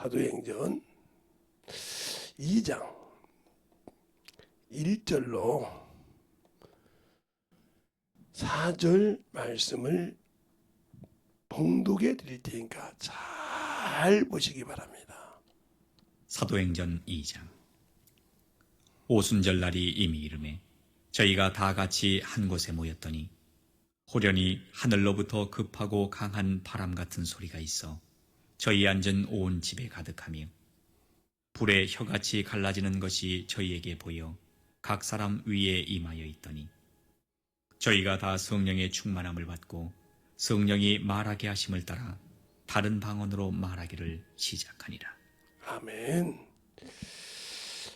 사도행전 2장 1절로 4절 말씀을 봉독해 드릴 테니까 잘 보시기 바랍니다. 사도행전 2장. 오순절 날이 이미 이르매 저희가 다 같이 한 곳에 모였더니 호련히 하늘로부터 급하고 강한 바람 같은 소리가 있어 저희 앉은 온 집에 가득하며 불에 혀같이 갈라지는 것이 저희에게 보여 각 사람 위에 임하여 있더니 저희가 다 성령의 충만함을 받고 성령이 말하게 하심을 따라 다른 방언으로 말하기를 시작하니라. 아멘.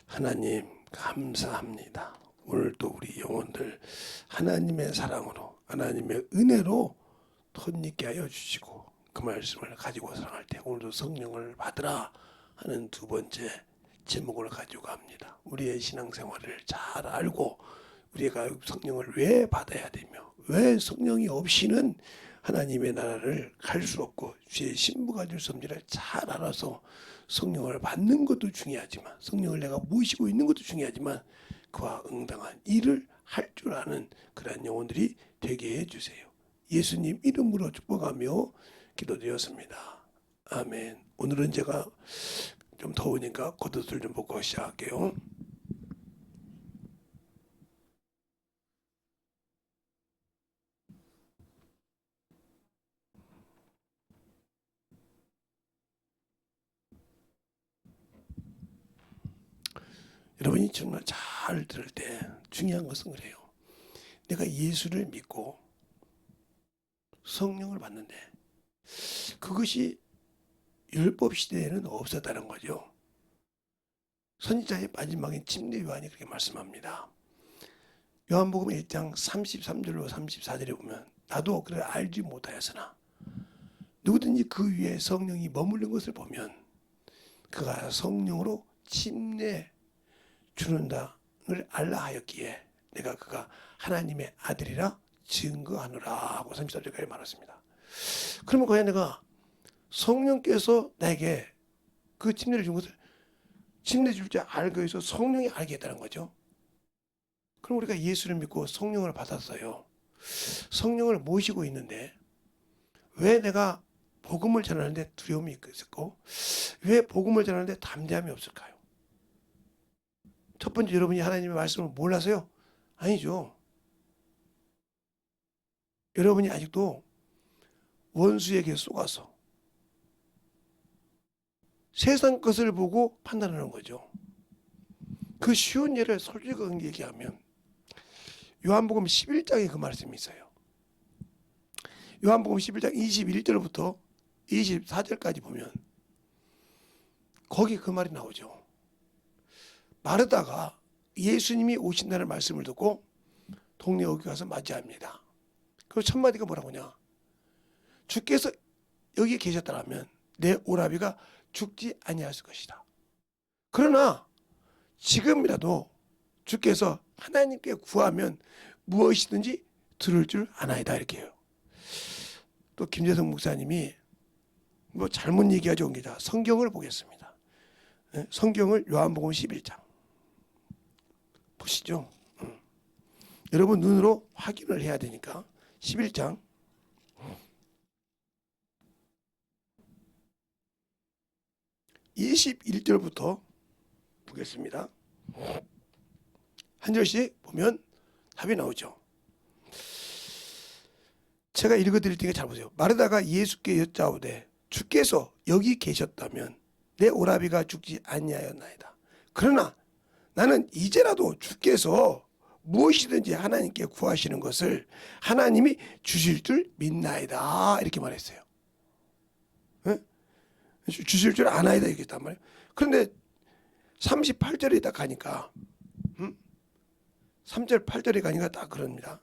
하나님 감사합니다. 오늘도 우리 영혼들 하나님의 사랑으로 하나님의 은혜로 덧입게 하여 주시고 그 말씀을 가지고 살아갈 때 오늘도 성령을 받으라 하는 두 번째 제목을 가지고 갑니다. 우리의 신앙생활을 잘 알고 우리가 성령을 왜 받아야 되며 왜 성령이 없이는 하나님의 나라를 갈 수 없고 주의 신부가 될 수 없는지를 잘 알아서 성령을 받는 것도 중요하지만 성령을 내가 모시고 있는 것도 중요하지만 그와 응당한 일을 할 줄 아는 그러한 영혼들이 되게 해주세요. 예수님 이름으로 축복하며 기도드렸습니다. 아멘. 오늘은 제가 좀 더우니까 겉옷을 좀 벗고 시작할게요. 여러분이 정말 잘 들을 때 중요한 것은 그래요. 내가 예수를 믿고 성령을 받는데 그것이 율법 시대에는 없었다는 거죠. 선지자의 마지막인 침례 요한이 그렇게 말씀합니다. 요한복음 1장 33절로 34절에 보면 나도 그를 알지 못하였으나 누구든지 그 위에 성령이 머무는 것을 보면 그가 성령으로 침례 주는다를 알라 하였기에 내가 그가 하나님의 아들이라 증거하노라 하고 34절까지 말했습니다. 그러면 과연 내가 성령께서 나에게 그 침례를 준 것을 침례 줄 줄 알고 해서 성령이 알게 했다는 거죠. 그럼 우리가 예수를 믿고 성령을 받았어요. 성령을 모시고 있는데 왜 내가 복음을 전하는데 두려움이 있었고 왜 복음을 전하는데 담대함이 없을까요? 첫 번째 여러분이 하나님의 말씀을 몰라서요? 아니죠. 여러분이 아직도 원수에게 속아서 세상 것을 보고 판단하는 거죠. 그 쉬운 예를 솔직하게 얘기하면 요한복음 11장에 그 말씀이 있어요. 요한복음 11장 21절부터 24절까지 보면 거기 그 말이 나오죠. 마르다가 예수님이 오신다는 말씀을 듣고 동네 어귀 가서 맞이합니다. 그리고 첫 마디가 뭐라고 하냐. 주께서 여기 계셨다면 내 오라비가 죽지 아니하였을 것이다. 그러나 지금이라도 주께서 하나님께 구하면 무엇이든지 들을 줄 아나이다 이렇게 해요. 또 김재성 목사님이 뭐 잘못 얘기하죠. 성경을 보겠습니다. 성경을 요한복음 11장 보시죠. 여러분 눈으로 확인을 해야 되니까 11장 21절부터 보겠습니다. 한 절씩 보면 답이 나오죠. 제가 읽어드릴 테니까 잘 보세요. 마르다가 예수께 여짜오되 주께서 여기 계셨다면 내 오라비가 죽지 아니하였나이다. 그러나 나는 이제라도 주께서 무엇이든지 하나님께 구하시는 것을 하나님이 주실 줄 믿나이다 이렇게 말했어요. 네? 주실 줄 아나이다 이렇게 했단 말이에요. 그런데 38절에 딱 가니까 3절 8절에 가니까 딱 그럽니다.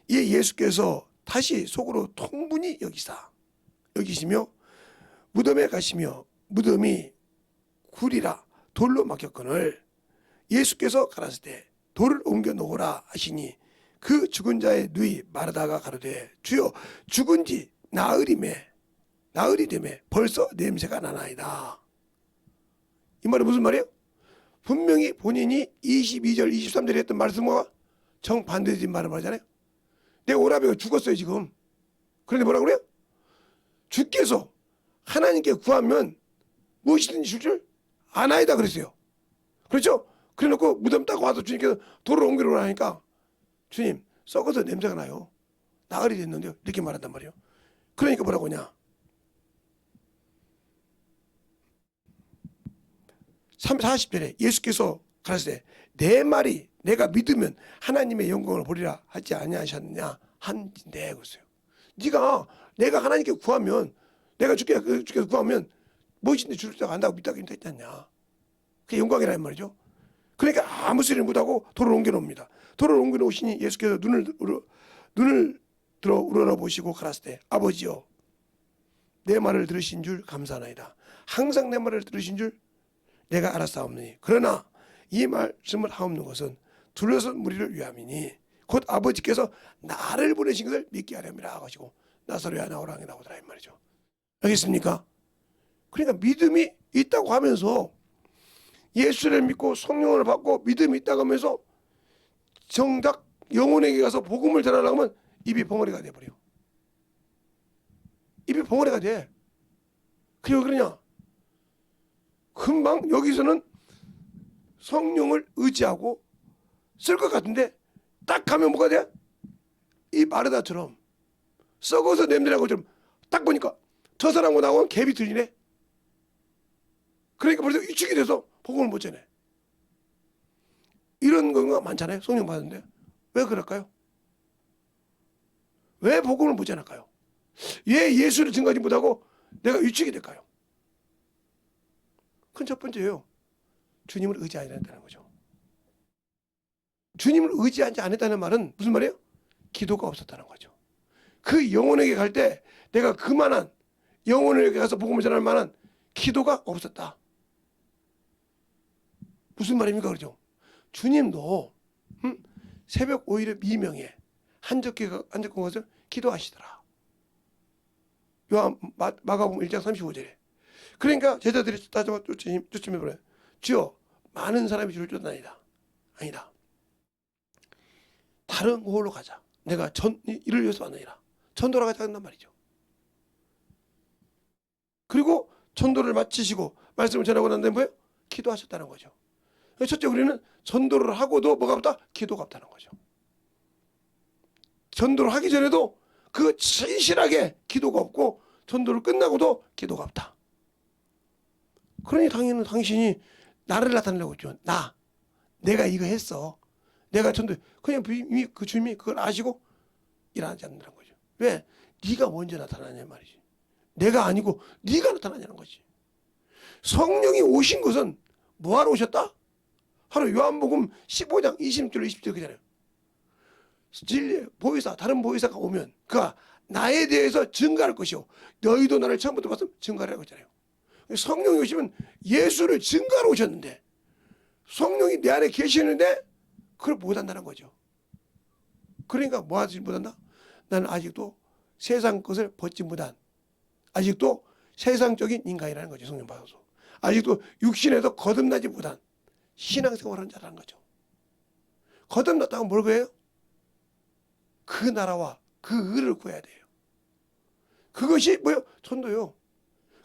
이에 예수께서 다시 속으로 통분히 여기시며 무덤에 가시며 무덤이 굴이라 돌로 막혔거늘 예수께서 가라사대 때 돌을 옮겨 놓으라 하시니 그 죽은 자의 누이 마르다가 가로되 주여 죽은지 나흘이 되매 벌써 냄새가 나나이다. 이 말은 무슨 말이에요? 분명히 본인이 22절, 23절에 했던 말씀과 정반대된 말을 말하잖아요. 내 오라비가 죽었어요 지금. 그런데 뭐라 그래요? 주께서 하나님께 구하면 무엇이든지 줄 줄 아나이다 그랬어요. 그렇죠? 그래놓고 무덤 딱 와서 주님께서 돌을 옮기려고 하니까 주님 썩어서 냄새가 나요. 나가리 됐는데요. 이렇게 말한단 말이에요. 그러니까 뭐라고 하냐. 40절에 예수께서 가라사대 내 말이 내가 믿으면 하나님의 영광을 보리라 하지 아니하셨느냐 한데 그랬어요. 네가 내가 하나님께 구하면 내가 주께서 구하면 무엇인지 줄 줄 안다고 믿다고 했지 않냐. 그게 영광이라는 말이죠. 그러니까 아무 소리를 못하고 돌을 옮겨놓습니다. 돌을 옮겨놓으시니 예수께서 눈을 들어 우러러보시고 가라사대 아버지여 내 말을 들으신 줄 감사하나이다. 항상 내 말을 들으신 줄 내가 알았사옵느니 그러나 이 말씀을 하옵는 것은 둘러선 무리를 위함이니 곧 아버지께서 나를 보내신 것을 믿게 하렵니다 하시고 나사로야 나오라 나오더라 이 말이죠. 알겠습니까? 그러니까 믿음이 있다고 하면서 예수를 믿고 성령을 받고 믿음이 있다고 하면서 정작 영혼에게 가서 복음을 전하려고 하면 입이 벙어리가 돼버려. 입이 벙어리가 돼. 그게 왜 그러냐? 금방 여기서는 성령을 의지하고 쓸 것 같은데 딱 가면 뭐가 돼? 이 마르다처럼 썩어서 냄새나고 좀 딱 보니까 저 사람과 나하고는 갭이 들리네. 그러니까 벌써 위축이 돼서 복음을 못 전해. 이런 경우가 많잖아요. 성령 받는데. 왜 그럴까요? 왜 복음을 못 전할까요? 왜 예수를 증거하지 못하고 내가 위축이 될까요? 그건 첫 번째예요. 주님을 의지하지 않았다는 거죠. 주님을 의지하지 않았다는 말은 무슨 말이에요? 기도가 없었다는 거죠. 그 영혼에게 갈 때 내가 그만한 영혼에게 가서 복음을 전할 만한 기도가 없었다. 무슨 말입니까? 그러죠? 주님도 새벽 5일의 미명에 한적한 곳에서 기도하시더라. 마가복음 1장 35절에. 그러니까 제자들이 따져봐 쫓으며 보래. 주여 많은 사람이 주를 쫓나이다. 아니다. 다른 곳으로 가자. 내가 이를 위해서 왔느니라. 전도로 가자 한단 말이죠. 그리고 전도를 마치시고 말씀을 전하고 난 다음에 뭐예요? 기도하셨다는 거죠. 첫째 우리는 전도를 하고도 뭐가 없다? 기도가 없다는 거죠. 전도를 하기 전에도 그 진실하게 기도가 없고 전도를 끝나고도 기도가 없다. 그러니 당신이 나를 나타내려고 했죠. 내가 이거 했어. 내가 전도 그냥 이미 그 주님이 그걸 아시고 일하지 않는다는 거죠. 왜? 네가 먼저 나타나냐 말이지. 내가 아니고 네가 나타나냐는 거지. 성령이 오신 것은 뭐하러 오셨다? 바로 요한복음 15장 20절 20절 그잖아요. 진리 보혜사 다른 보혜사가 오면 그가 나에 대해서 증거할 것이요 너희도 나를 처음부터 봤으면 증거하라고 했잖아요. 성령이 오시면 예수를 증거하러 오셨는데 성령이 내 안에 계시는데 그걸 못한다는 거죠. 그러니까 뭐 하지 못한다? 나는 아직도 세상 것을 벗지 못한 아직도 세상적인 인간이라는 거죠. 성령 받아서 아직도 육신에서 거듭나지 못한 신앙생활하는 자라는 거죠. 거듭났다고 뭘 구해요? 그 나라와 그 의를 구해야 돼요. 그것이 뭐요? 전도요.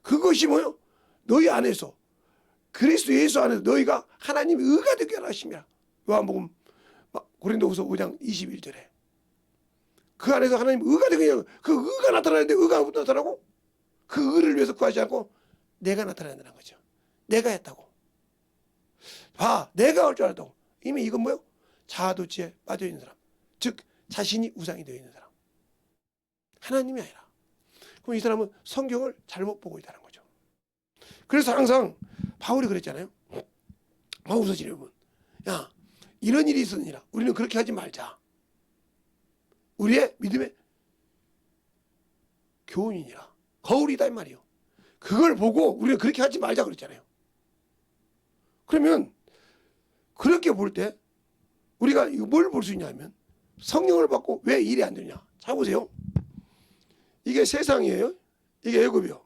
그것이 뭐요? 너희 안에서 그리스도 예수 안에서 너희가 하나님의 의가 되게 하심이라. 요한복음 고린도후서 5장 21절에 그 안에서 하나님 의가 되게 그 의가 나타나는데 의가 못 나타나고 그 의를 위해서 구하지 않고 내가 나타난다는 거죠. 내가 했다고. 내가 할 줄 알았다고. 이미 이건 뭐요? 자아도취에 빠져 있는 사람. 즉 자신이 우상이 되어 있는 사람. 하나님이 아니라. 그럼 이 사람은 성경을 잘못 보고 있다는 거죠. 그래서 항상 바울이 그랬잖아요. 바울서신에 보면 야 이런 일이 있으니라 우리는 그렇게 하지 말자. 우리의 믿음의 교훈이니라. 거울이다 이 말이요. 그걸 보고 우리는 그렇게 하지 말자 그랬잖아요. 그러면 그렇게 볼 때 우리가 뭘 볼 수 있냐면 성령을 받고 왜 일이 안 되냐. 자 보세요. 이게 세상이에요. 이게 애굽이요.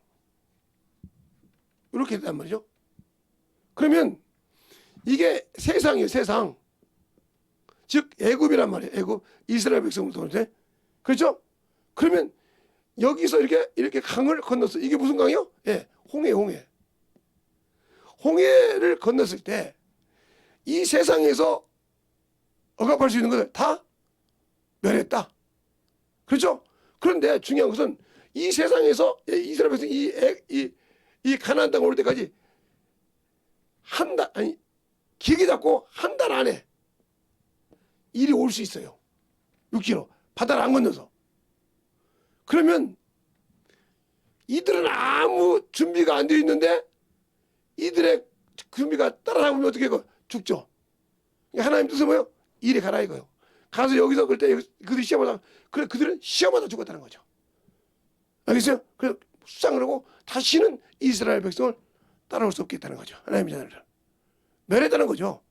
이렇게 된단 말이죠. 그러면 이게 세상이에요, 세상. 즉 애굽이란 말이에요. 애굽 이스라엘 백성부터 그렇죠? 그렇죠? 그러면 여기서 이렇게 강을 건넜어. 이게 무슨 강이요? 예, 홍해. 홍해를 건넜을 때 이 세상에서 억압할 수 있는 것을 다 멸했다. 그렇죠? 그런데 중요한 것은 이 세상에서 이스라엘 백성 이 가나안 땅 올 때까지 기계 잡고 한 달 안에 일이 올 수 있어요. 6km 바다를 안 건너서. 그러면 이들은 아무 준비가 안 되어 있는데 이들의 준비가 따라잡으면 어떻게 해요? 죽죠. 하나님 뜻은 뭐예요? 이리 가라 이거요. 가서 여기서 그때 그들이 시험하다 그래 그들은 시험하다 죽었다는 거죠. 알겠어요? 그래서 수상을 하고 다시는 이스라엘 백성을 따라올 수 없겠다는 거죠. 하나님의 자녀를 멸했다는 거죠.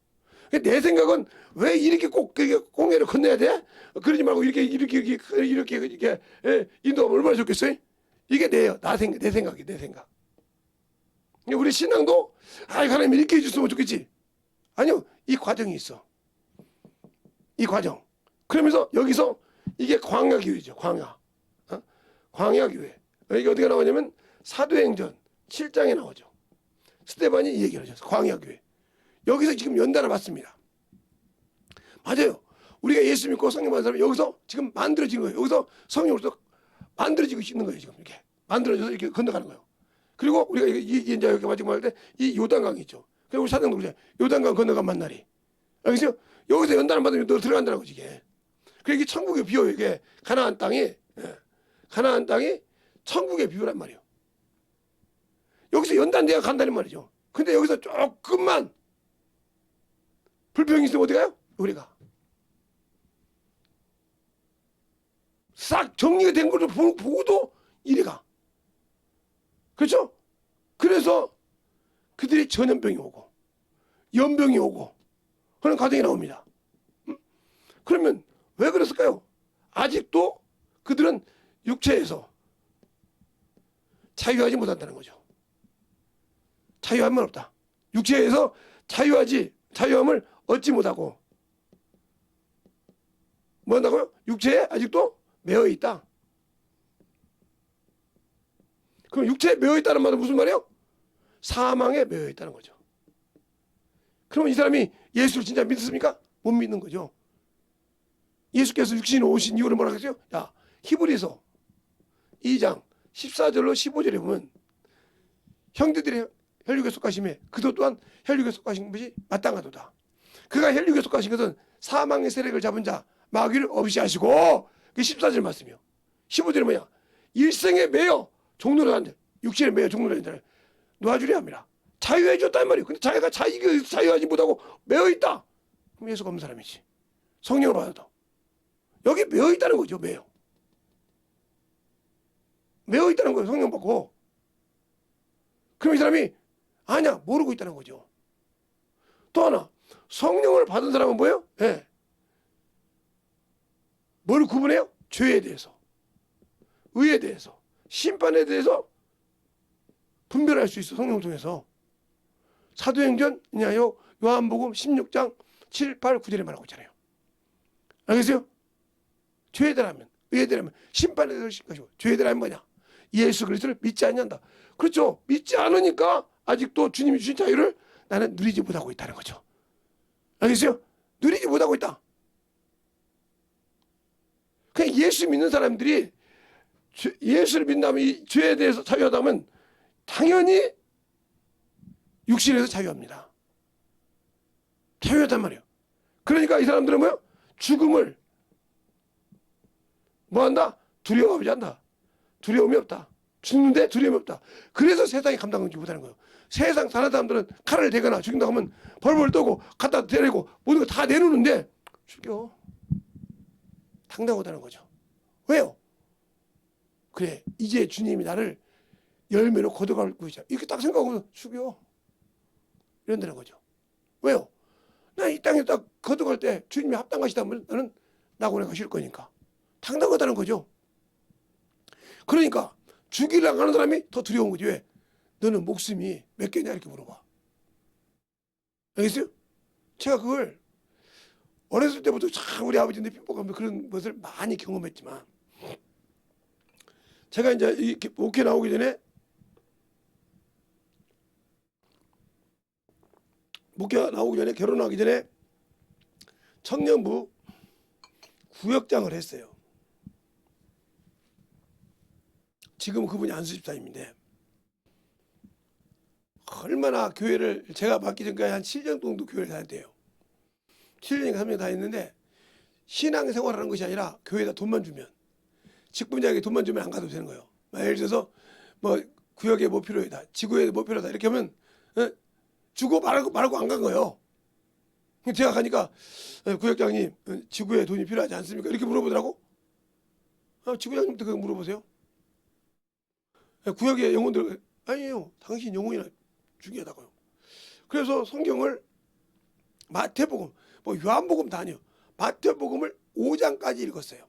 내 생각은 왜 이렇게 꼭 홍해를 건너야 돼? 그러지 말고 이렇게 인도하면 얼마나 좋겠어요? 이게 내 생각이에요. 내 생각. 우리 신앙도 하나님 이렇게 해줬으면 좋겠지. 아니요, 이 과정이 있어. 이 과정. 그러면서 여기서 이게 광야 교회죠. 광야 교회. 이게 어디가 나오냐면 사도행전 7장에 나오죠. 스데반이 이 얘기를 하셨어. 광야 교회. 여기서 지금 연단을 받습니다. 맞아요. 우리가 예수 믿고 성령 받은 사람이 여기서 지금 만들어진 거예요. 여기서 성령으로서 만들어지고 있는 거예요. 지금 이렇게 만들어져서 이렇게 건너가는 거예요. 그리고 우리가 이제 여기 마지막 할 때 이 요단강이 있죠. 그리고 우리 사장도 그러잖아요. 요단강 건너간 만날이. 알겠어요? 여기서 연단을 받으면 너 들어간다는 거지 이게. 그러니까 이게 천국의 비유예요. 이게 가나안 땅이 천국의 비유란 말이에요. 여기서 연단대가 간다는 말이죠. 근데 여기서 조금만 불평이 있으면 어디 가요? 우리가 싹 정리가 된 것을 보고도 이리 가. 그렇죠? 그래서 그들이 전염병이 오고 연병이 오고 그런 과정이 나옵니다. 그러면 왜 그랬을까요? 아직도 그들은 육체에서 자유하지 못한다는 거죠. 자유함은 없다. 육체에서 자유함을 얻지 못하고 뭐 한다고요? 육체에 아직도 매여 있다. 그럼 육체에 매여 있다는 말은 무슨 말이에요? 사망에 매여 있다는 거죠. 그러면 이 사람이 예수를 진짜 믿습니까? 못 믿는 거죠. 예수께서 육신으로 오신 이유를 뭐라고 했어요? 야, 히브리서 2장 14절로 15절에 보면 형제들의 혈육에 속하심에 그도 또한 혈육에 속하신 것이 마땅하도다. 그가 혈육에 속하신 것은 사망의 세력을 잡은 자 마귀를 없이 하시고 그 14절 말씀이요. 15절은 뭐야? 일생에 매여 종로로 한다. 육신에 매여 종로로 한다. 놓아주려 합니다. 자유해 줬단 말이에요. 근데 자기가 자유하지 못하고 매여 있다. 그럼 예수가 없는 사람이지. 성령을 받아도 여기 매여 있다는 거죠. 매여 있다는 거예요. 성령 받고. 그럼 이 사람이 아니야 모르고 있다는 거죠. 또 하나 성령을 받은 사람은 뭐예요? 예. 뭘 구분해요? 죄에 대해서, 의에 대해서, 심판에 대해서 분별할 수 있어. 성령 통해서. 사도행전 요한복음 16장 7, 8, 9절에 말하고 있잖아요. 알겠어요? 죄에 대하면, 의에 대하면, 심판에 대해서 것이고 죄에 대하면 뭐냐? 예수 그리스도를 믿지 않는다. 그렇죠. 믿지 않으니까 아직도 주님이 주신 자유를 나는 누리지 못하고 있다는 거죠. 알겠어요? 누리지 못하고 있다. 그냥 예수 믿는 사람들이 예수를 믿는다면 이 죄에 대해서 자유하다면 당연히 육신에서 자유합니다. 자유하단 말이에요. 그러니까 이 사람들은 뭐요? 죽음을 뭐한다? 두려워하지 않는다. 두려움이 없다. 죽는데 두려움이 없다. 그래서 세상이 감당하지 못하는 거예요. 세상 다른 사람들은 칼을 대거나 죽인다고 하면 벌벌 떠고 갖다 데리고 모든 거 다 내놓는데 죽여. 당당하다는 거죠. 왜요? 그래 이제 주님이 나를 열매로 거둬가고 있자. 이렇게 딱 생각하고 죽여. 이런다는 거죠. 왜요? 나 이 땅에 딱 거둬갈 때 주님이 합당하시다면 나는 낙원에 가실 거니까. 당당하다는 거죠. 그러니까 죽이려고 하는 사람이 더 두려운 거지. 왜? 너는 목숨이 몇 개냐 이렇게 물어봐. 알겠어요? 제가 그걸 어렸을 때부터 참 우리 아버지한테 핍박하면서 그런 것을 많이 경험했지만, 제가 이제 이렇게 목회 나오기 전에, 결혼하기 전에 청년부 구역장을 했어요. 지금 그분이 안수집사님인데, 얼마나 교회를, 제가 맡기 전까지 한 7년 정도 교회를 다녔대요. 7년인가 3년 다녔는데, 신앙생활하는 것이 아니라 교회에다 돈만 주면, 직분자에게 돈만 주면 안 가도 되는 거예요. 예를 들어서 뭐 구역에 뭐 필요하다, 지구에 뭐 필요하다 이렇게 하면 주고 말고 안 간 거예요. 제가 가니까 구역장님, 지구에 돈이 필요하지 않습니까? 이렇게 물어보더라고. 지구장님도 그거 물어보세요. 구역의 영혼들, 아니에요. 당신 영혼이나 중요하다고요. 그래서 성경을 마태복음, 뭐 요한복음 다 아니에요. 마태복음을 5장까지 읽었어요.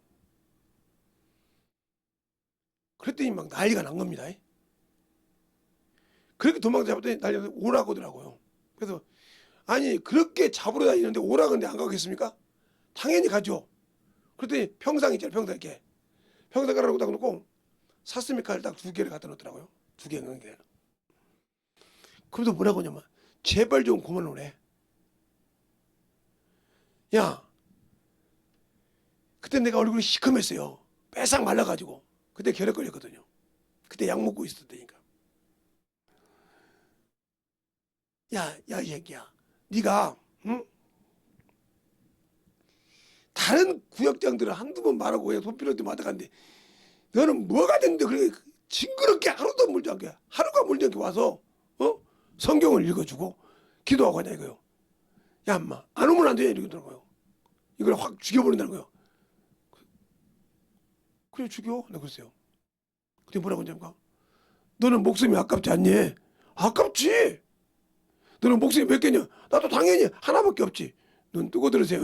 그랬더니 막 난리가 난 겁니다. 그렇게 도망 잡았더니 난리가 오라고 하더라고요. 그래서 아니 그렇게 잡으러 다니는데 오라고 하는데 안 가겠습니까? 당연히 가죠. 그랬더니 평상 있잖아요. 평상 이렇게. 평상 가라고 딱 놓고 사스미 칼 딱 2개를 갖다 놓더라고요. 2개 넣는 게. 그러면서 뭐라고 하냐면 제발 좀 그만오래. 야, 그때 내가 얼굴이 시커맸어요. 빼싹 말라가지고. 그때 결핵 걸렸거든요. 그때 약 먹고 있었다니까. 야, 이 새끼야. 네가 응? 다른 구역장들은 한두 번 말하고 그냥 돈 필요할 때 마다가는데 너는 뭐가 됐는데 그렇게 징그럽게 하루도 물지 않게 하루가 물지 않게 와서 성경을 읽어주고 기도하고 하냐 이거요. 야 인마 안 오면 안 되냐 이러더라고요. 이걸 확 죽여버린다는 거예요. 그래 죽여. 내가 그랬어요. 그때 뭐라고 했냐니까 너는 목숨이 아깝지 않니? 아깝지. 너는 목숨이 몇 개냐? 나도 당연히 하나밖에 없지. 눈 뜨고 들으세요.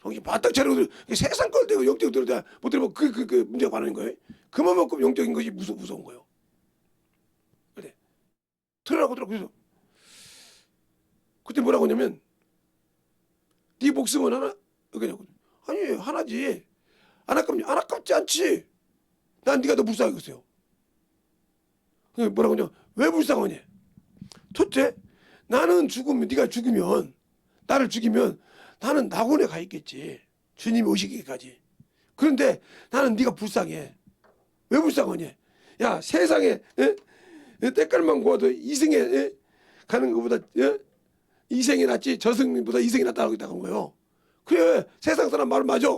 정신 바짝 차리고 세상 걸 대고 영적 들어다 못 들으면 그 문제가 많은 거예요. 그만큼 영적인 것이 무서운 거예요. 그래 들으라고 들어. 그래서 그때 뭐라고 하냐면 네 목숨은 하나 그냐고. 아니 하나지. 안 아깝지 않지. 난 네가 더 불쌍하겠어요. 뭐라고 하냐? 왜 불쌍하냐? 첫째, 나는 죽으면 네가 죽으면 나를 죽이면 나는 낙원에 가 있겠지. 주님이 오시기까지. 그런데 나는 네가 불쌍해. 왜 불쌍하냐? 야 세상에 때깔만 구워도 이승에 가는 것보다 이생이 낫지 저승보다 이생이 낫다고 있다는 거예요. 그래 세상 사람 말 맞아.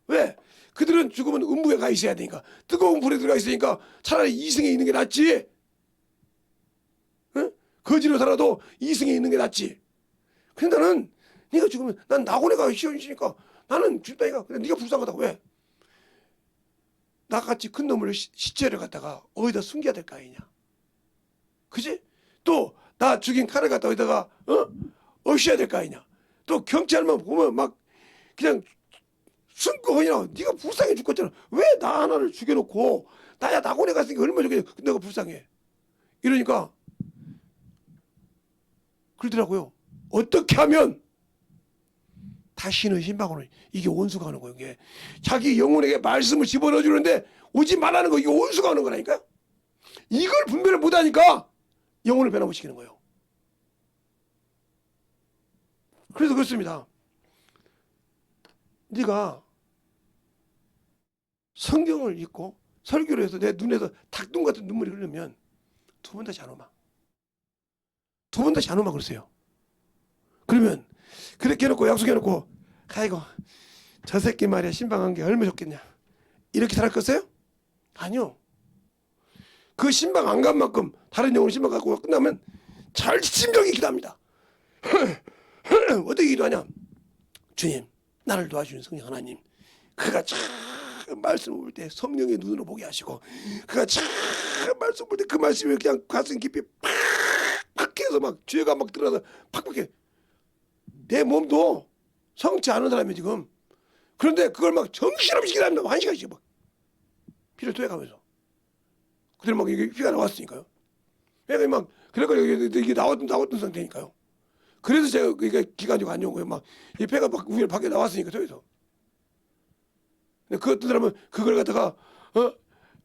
왜? 그들은 죽으면 음부에 가 있어야 되니까 뜨거운 불에 들어가 있으니까 차라리 이승에 있는 게 낫지. 거지로 살아도 이승에 있는 게 낫지. 근데 나는 네가 죽으면 난 낙원에 가 있으니까 나는 죽다니까. 근데 네가 불쌍하다고. 왜? 나같이 큰 놈을 시체를 갖다가 어디다 숨겨야 될 거 아니냐. 그지? 또 나 죽인 칼을 갖다 어디다가 없애야 될 거 아니냐. 또 경찰만 보면 막 그냥 숨고 그냥 네가 불쌍해 죽겠잖아. 왜 나 하나를 죽여놓고 나야 낙원에 갔으니까 얼마나 좋겠냐. 내가 불쌍해. 이러니까 그러더라고요. 어떻게 하면 다시는 신방으로 이게 원수가 하는 거예요. 이게 자기 영혼에게 말씀을 집어넣어 주는데 오지 말라는 거 이게 원수가 하는 거라니까. 이걸 분별을 못하니까 영혼을 변화시키는 거예요. 그래서 그렇습니다. 네가 성경을 읽고 설교를 해서 내 눈에서 닭똥 같은 눈물이 흐르면 2번 다시 안 오마. 2번 다시 안 오마 그러세요. 그러면 그렇게 해놓고 약속해놓고 아이고 저 새끼 말이야 신방한 게 얼마나 좋겠냐 이렇게 살았겠어요? 아니요. 그 신방 안 간 만큼 다른 영혼을 신방 갖고 끝나면 절심정이 기도합니다. 어떻게 기도하냐? 주님 나를 도와주신 성령 하나님 그가 참 말씀 볼 때 성령의 눈으로 보게 하시고 그가 참 말씀 볼 때 그 말씀이 그냥 가슴 깊이 팍 해서 막 죄가 막 들어가서 팍팍해. 내 몸도 성치 않은 사람이 지금. 그런데 그걸 막 정신없이 기다립니다. 1시간씩 막 피를 토해가면서 그들 막 이게 피가 나왔으니까요. 폐가 막 그래서 이게 나왔던 상태니까요. 그래서 제가 이게 기관지가 안 좋은 거예요. 막 이 폐가 막 위로 밖에 나왔으니까 저기서. 근데 그 어떤 사람은 그걸 갖다가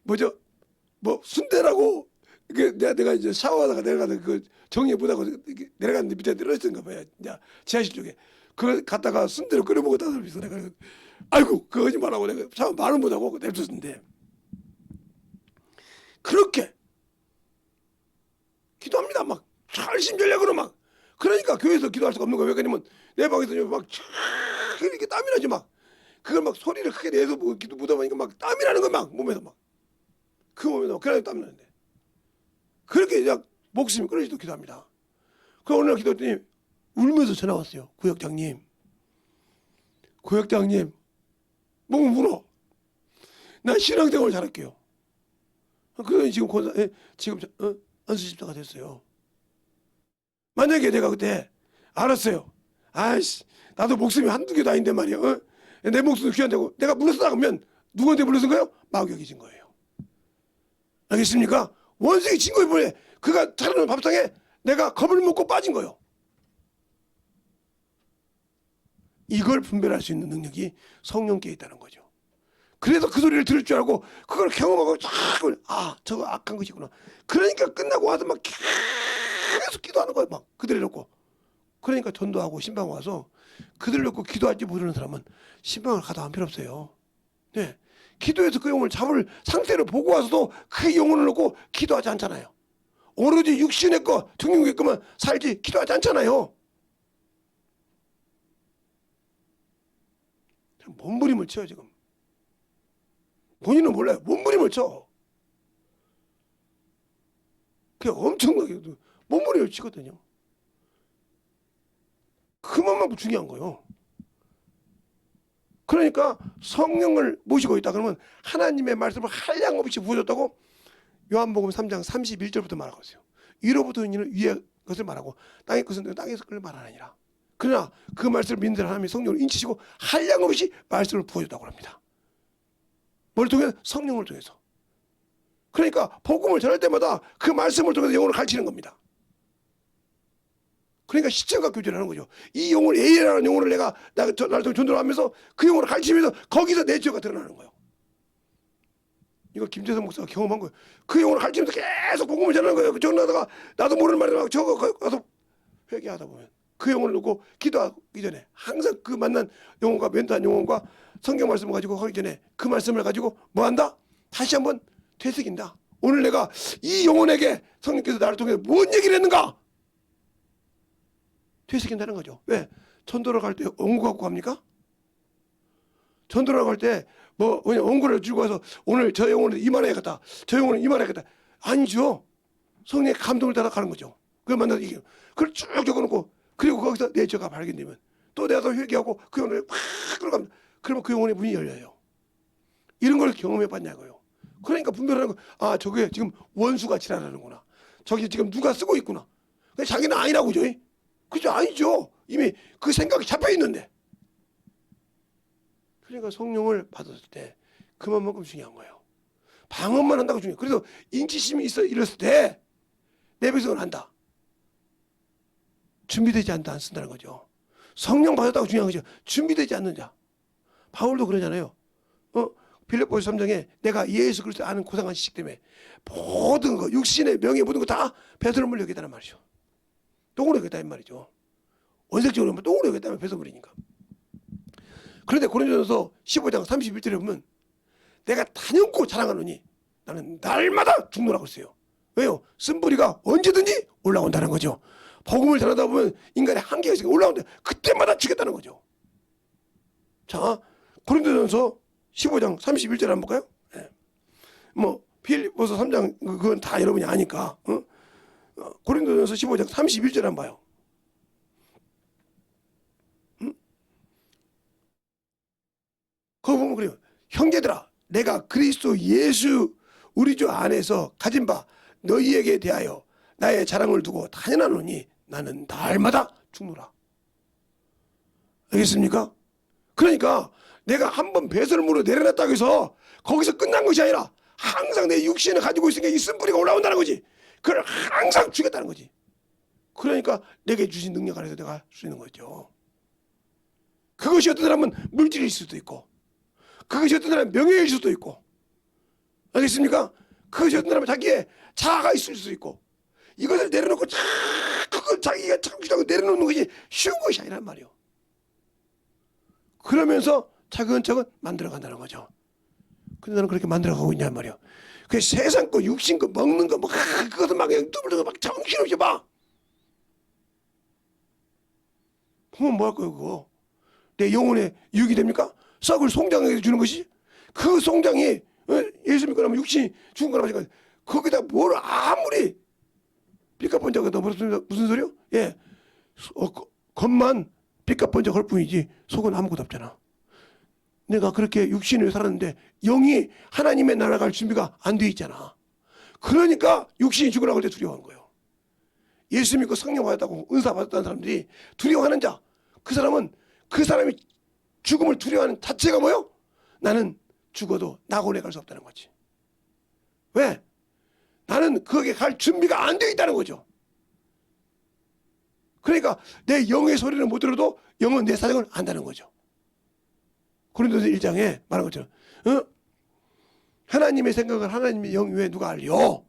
뭐죠? 뭐 순대라고 이게 내가 이제 샤워하다가 내려가서 그 정리해 보다가 내려갔는데 밑에 떨어졌던가 봐요. 이제 지하실 쪽에 그걸 갖다가 순대로 끓여 먹었다는 사람이 있어. 내가 아이고 그거 하지 말라고 내가 참 말을 못하고 냅뒀는데 그렇게 기도합니다. 막 철심전력으로 막 그러니까 교회에서 기도할 수가 없는 거예요. 왜냐면 내 방에서 막 이렇게 땀이 나지 막 그걸 막 소리를 크게 내서 뭐 기도 못하니까 막 땀이 나는 거야 막 몸에서 막 그 몸에서 그래 땀이 나는데 그렇게 그냥 목숨이 끊어지도록 기도합니다. 그 어느 날 기도했더니 울면서 전화 왔어요. 구역장님 몸을 울어. 나 신앙생활 잘할게요. 그래 지금 지금 안수집사가 됐어요. 만약에 내가 그때 알았어요. 아이씨 나도 목숨이 한두 개도 아닌데 말이야. 내 목숨도 귀한다고 내가 물러서다 그러면 누구한테 물러선 거예요? 마귀에게 진 거예요. 알겠습니까? 원수에게 진 거예요. 뭐래? 그가 차려놓은 밥상에 내가 겁을 먹고 빠진 거예요. 이걸 분별할 수 있는 능력이 성령께 있다는 거죠. 그래서 그 소리를 들을 줄 알고 그걸 경험하고 저거 악한 것이구나. 그러니까 끝나고 와서 막 계속 기도하는 거예요. 막 그들을 놓고. 그러니까 전도하고 신방 와서 그들을 놓고 기도할지 모르는 사람은 신방을 가도 안 필요 없어요. 네. 기도해서 그 영혼을 잡을 상태를 보고 와서도 그 영혼을 놓고 기도하지 않잖아요. 오로지 육신의 거, 정령의 것만 살지 기도하지 않잖아요. 몸부림을 쳐요 지금. 본인은 몰라요. 몸부림을 쳐. 그게 엄청나게 몸부림을 치거든요. 그만큼 중요한 거예요. 그러니까 성령을 모시고 있다 그러면 하나님의 말씀을 한량없이 부어줬다고 요한복음 3장 31절부터 말하고 있어요. 위로부터 있는 위의 것을 말하고 땅의 것은 땅에서 그걸 말하느니라. 그러나 그 말씀을 믿는 하나님이 성령을 인치시고 한량없이 말씀을 부어줬다고 합니다. 뭘 통해서? 성령을 통해서. 그러니까 복음을 전할 때마다 그 말씀을 통해서 영혼을 가르치는 겁니다. 그러니까 시청각 교제를 하는 거죠. 이 영혼 A라는 영혼을 내가 나를 통해 전도를 하면서 그 영혼을 가르치면서 거기서 내 죄가 드러나는 거예요. 이거 김재선 목사가 경험한 거예요. 그 영혼을 가르치면서 계속 복음을 전하는 거예요. 전하다가 나도 모르는 말을 막 저거 가서 회개하다 보면 그 영혼을 놓고 기도하기 전에 항상 그 만난 영혼과 멘토한 영혼과 성경 말씀을 가지고 하기 전에 그 말씀을 가지고 뭐 한다? 다시 한번 되새긴다. 오늘 내가 이 영혼에게 성령께서 나를 통해 무슨 얘기를 했는가? 되새긴다는 거죠. 왜? 전도를 갈 때 원고 갖고 갑니까? 전도를 갈 때 뭐 원고를 들고 와서 오늘 저 영혼을 이만해야겠다. 저 영혼을 이만해야겠다. 아니죠. 성령의 감동을 따라 가는 거죠. 그걸 만나서 이게 그걸 쭉 적어놓고 그리고 거기서 내 죄가 발견되면 또 내가 더 회개하고 그 영혼을 확 끌어갑니다. 그러면 그 영혼의 문이 열려요. 이런 걸 경험해 봤냐고요. 그러니까 분별하는 거. 아 저게 지금 원수가 지랄하는구나. 저기 지금 누가 쓰고 있구나. 근데 자기는 아니라고 죠. 그죠? 아니죠. 이미 그 생각이 잡혀 있는데. 그러니까 성령을 받았을 때 그만큼 중요한 거예요. 방언만 한다고 중요해요. 그래서 인치심이 있어 이랬을 때 내 백성은 한다. 준비되지 않다 안 쓴다는 거죠. 성령 받았다고 중요한 거죠. 준비되지 않는 자. 바울도 그러잖아요. 빌립보서 3장에 내가 예수 그리스도 아는 고상한 지식 때문에 모든 거 육신의 명예 모든 거 다 배설물로 여기다는 말이죠. 똥으로 여기다 이 말이죠. 원색적으로 보면 똥으로 여기다면 배설물이니까. 그런데 고린도전서 15장 31절에 보면 내가 단연코 자랑하노니 나는 날마다 죽노라고 했어요. 왜요? 쓴뿌리가 언제든지 올라온다는 거죠. 복음을 전하다 보면 인간의 한계가 있으니까 올라온다. 그때마다 죽겠다는 거죠. 자, 고린도전서 15장 31절 한번 볼까요? 네. 뭐 빌립보서 3장 그건 다 여러분이 아니까. 고린도전서 15장 31절 한번 봐요. 거기 보면 그래요. 형제들아, 내가 그리스도 예수 우리 주 안에서 가진 바 너희에게 대하여 나의 자랑을 두고 단연하노니 나는 날마다 죽노라. 알겠습니까? 그러니까 내가 한번 배설물로 내려놨다고 해서 거기서 끝난 것이 아니라 항상 내 육신을 가지고 있으니까 이 쓴뿌리가 올라온다는 거지. 그걸 항상 주겠다는 거지. 그러니까 내게 주신 능력 안에서 내가 할 수 있는 거죠. 그것이 어떤 사람은 물질일 수도 있고, 그것이 어떤 사람은 명예일 수도 있고, 알겠습니까? 그것이 어떤 사람은 자기의 자아가 있을 수도 있고, 이것을 내려놓고 그걸 자기가 참기라고 내려놓는 것이 쉬운 것이 아니란 말이에요. 그러면서 차근차근 만들어간다는 거죠. 근데 나는 그렇게 만들어가고 있냔 말이에요. 그 세상 거, 육신 거, 먹는 거, 그것도 막 유튜브를 막 정신없이 봐. 보면 뭐 할 거예요, 그거? 내 영혼에 유익이 됩니까? 썩을 송장에게 주는 것이? 그 송장이 예수 믿고 나면 육신이 죽은 거나 마찬가지. 거기다 뭘 아무리 빚값 번쩍 더 무슨 소리요? 예, 겉만 빚값 번쩍 할 뿐이지 속은 아무것도 없잖아. 내가 그렇게 육신을 살았는데 영이 하나님의 나라 갈 준비가 안 돼 있잖아. 그러니까 육신이 죽으라고 할 때 두려워한 거예요. 예수 믿고 성령 받았다고 은사 받았다는 사람들이 두려워하는 자, 그 사람은 그 사람이 죽음을 두려워하는 자체가 뭐요? 나는 죽어도 낙원에 갈 수 없다는 거지. 왜? 나는 거기에 갈 준비가 안 되어 있다는 거죠. 그러니까 내 영의 소리를 못 들어도 영은 내 사정을 안다는 거죠. 고린도서 1장에 말한 것처럼 하나님의 생각을 하나님의 영 외에 누가 알려?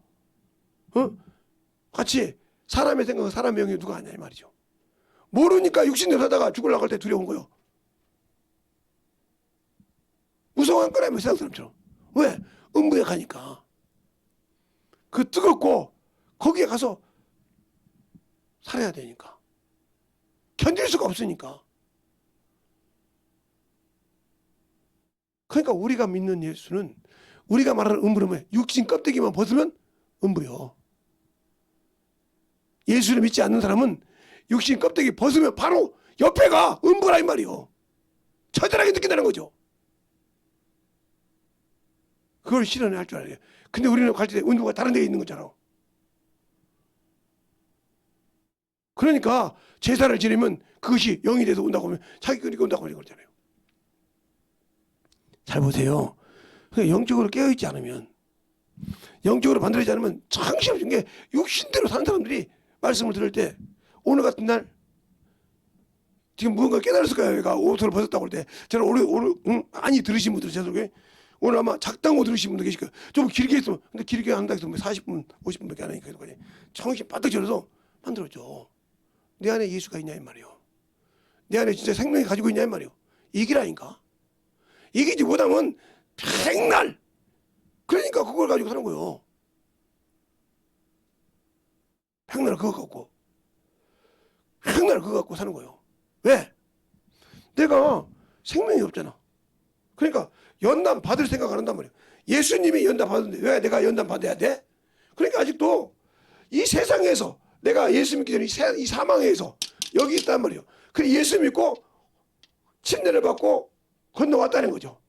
같이 사람의 생각을 사람의 영에 누가 아냐 이 말이죠. 모르니까 육신대로 살다가 죽으려고 할 때 두려운 거예요. 무서워한 거라며 세상 사람처럼. 왜? 음부에 가니까. 그 뜨겁고 거기에 가서 살아야 되니까. 견딜 수가 없으니까. 그러니까 우리가 믿는 예수는 우리가 말하는 음부는 육신 껍데기만 벗으면 음부요. 예수를 믿지 않는 사람은 육신 껍데기 벗으면 바로 옆에가 음부라 이 말이요. 처절하게 느낀다는 거죠. 그걸 실현할 줄 알아요. 근데 우리는 갈 때 음부가 다른 데에 있는 거잖아. 그러니까 제사를 지내면 그것이 영이 돼서 온다고 하면 자기끼리 온다고 그러잖아요. 잘 보세요. 영적으로 깨어있지 않으면, 영적으로 만들어지지 않으면 정신없는 게 육신대로 사는 사람들이 말씀을 들을 때 오늘 같은 날 지금 무언가 깨달았을 거예요. 얘가 옷을 벗었다고 할 때 저는 오늘 많이 들으신 분들 제 속에 오늘 아마 작당고 들으신 분도 계실 거예요. 좀 길게 했으면 근데 길게 한다 해서 40분 50분밖에 안 하니까 정신 바짝 차려서 만들었죠. 내 안에 예수가 있냐 이 말이에요. 내 안에 진짜 생명이 가지고 있냐 이 말이에요. 이기라니까. 이기지 못하면 백날 그러니까 그걸 가지고 사는 거예요. 백날 그거 갖고 백날 그거 갖고 사는 거예요. 왜? 내가 생명이 없잖아. 그러니까 연단 받을 생각 안 한단 말이에요. 예수님이 연단 받았는데 왜 내가 연단 받아야 돼? 그러니까 아직도 이 세상에서 내가 예수 믿기 전에 이 사망에서 여기 있단 말이에요. 그래 예수 믿고 침례를 받고 건너왔다는 거죠.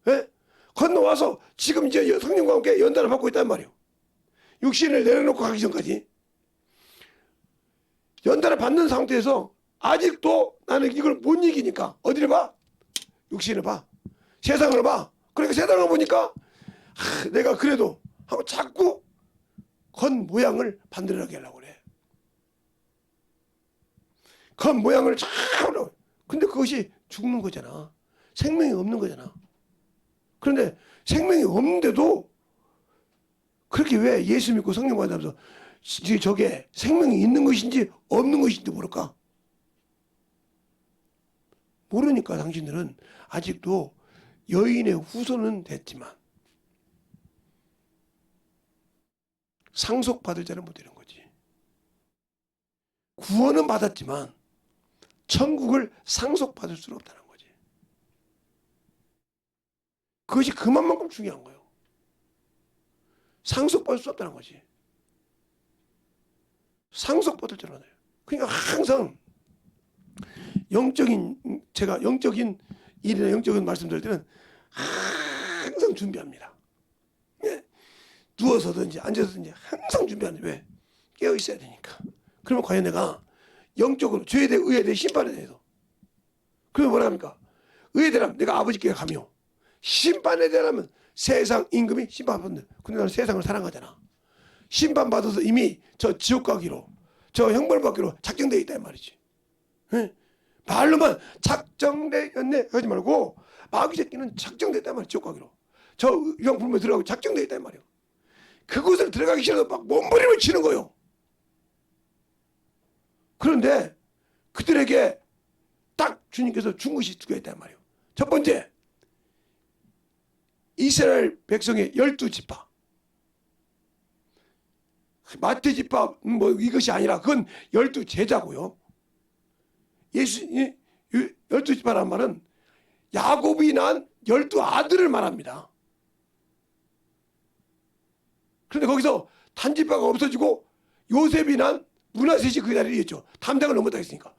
예? 건너와서 지금 이제 성령과 함께 연단을 받고 있단 말이에요. 육신을 내려놓고 가기 전까지 연단을 받는 상태에서 아직도 나는 이걸 못 이기니까 어디를 봐? 육신을 봐. 세상을 봐. 그러니까 세상을 보니까 내가 그래도 하고 자꾸 겉모양을 반대하게 하려고 그래. 겉모양을 자꾸 근데 그것이 죽는 거잖아. 생명이 없는 거잖아. 그런데 생명이 없는데도 그렇게 왜 예수 믿고 성령 받으면서 저게 생명이 있는 것인지 없는 것인지 모를까? 모르니까 당신들은 아직도 여인의 후손은 됐지만 상속받을 자는 못 되는 거지. 구원은 받았지만 천국을 상속받을 수는 없다는 거지. 그것이 그만큼 중요한 거예요. 상속받을 수 없다는 거지. 상속받을 줄 알아요. 그러니까 항상 제가 영적인 일이나 영적인 말씀 드릴 때는 항상 준비합니다. 예? 누워서든지 앉아서든지 항상 준비하는 왜? 깨어 있어야 되니까. 그러면 과연 내가 영적으로 죄에 대해 의에 대해 심판에 대해서 그러면 뭐라 합니까? 의에 대하면 내가 아버지께 가며 심판에 대하면 세상 임금이 심판받는다. 근데 나는 세상을 사랑하잖아. 심판받아서 이미 저 지옥 가기로, 저 형벌 받기로 작정되어 있다 이 말이지. 예? 말로만 작정되었네 하지 말고 마귀 새끼는 작정됐단 말이야. 지옥 가기로. 저 유황불문에 들어가고 작정되어 있단 말이야. 그곳을 들어가기 싫어서 막 몸부림을 치는 거예요. 그런데 그들에게 딱 주님께서 준 것이 두 개가 있단 말이에요. 첫 번째, 이스라엘 백성의 12지파. 마태 지파 뭐 이것이 아니라 그건 12제자고요. 예수 12지파라는 말은 야곱이 낳은 12아들을 말합니다. 그런데 거기서 단지파가 없어지고 요셉이 난 문하셋이 그 자리에 있죠. 담장을 넘었다 했으니까.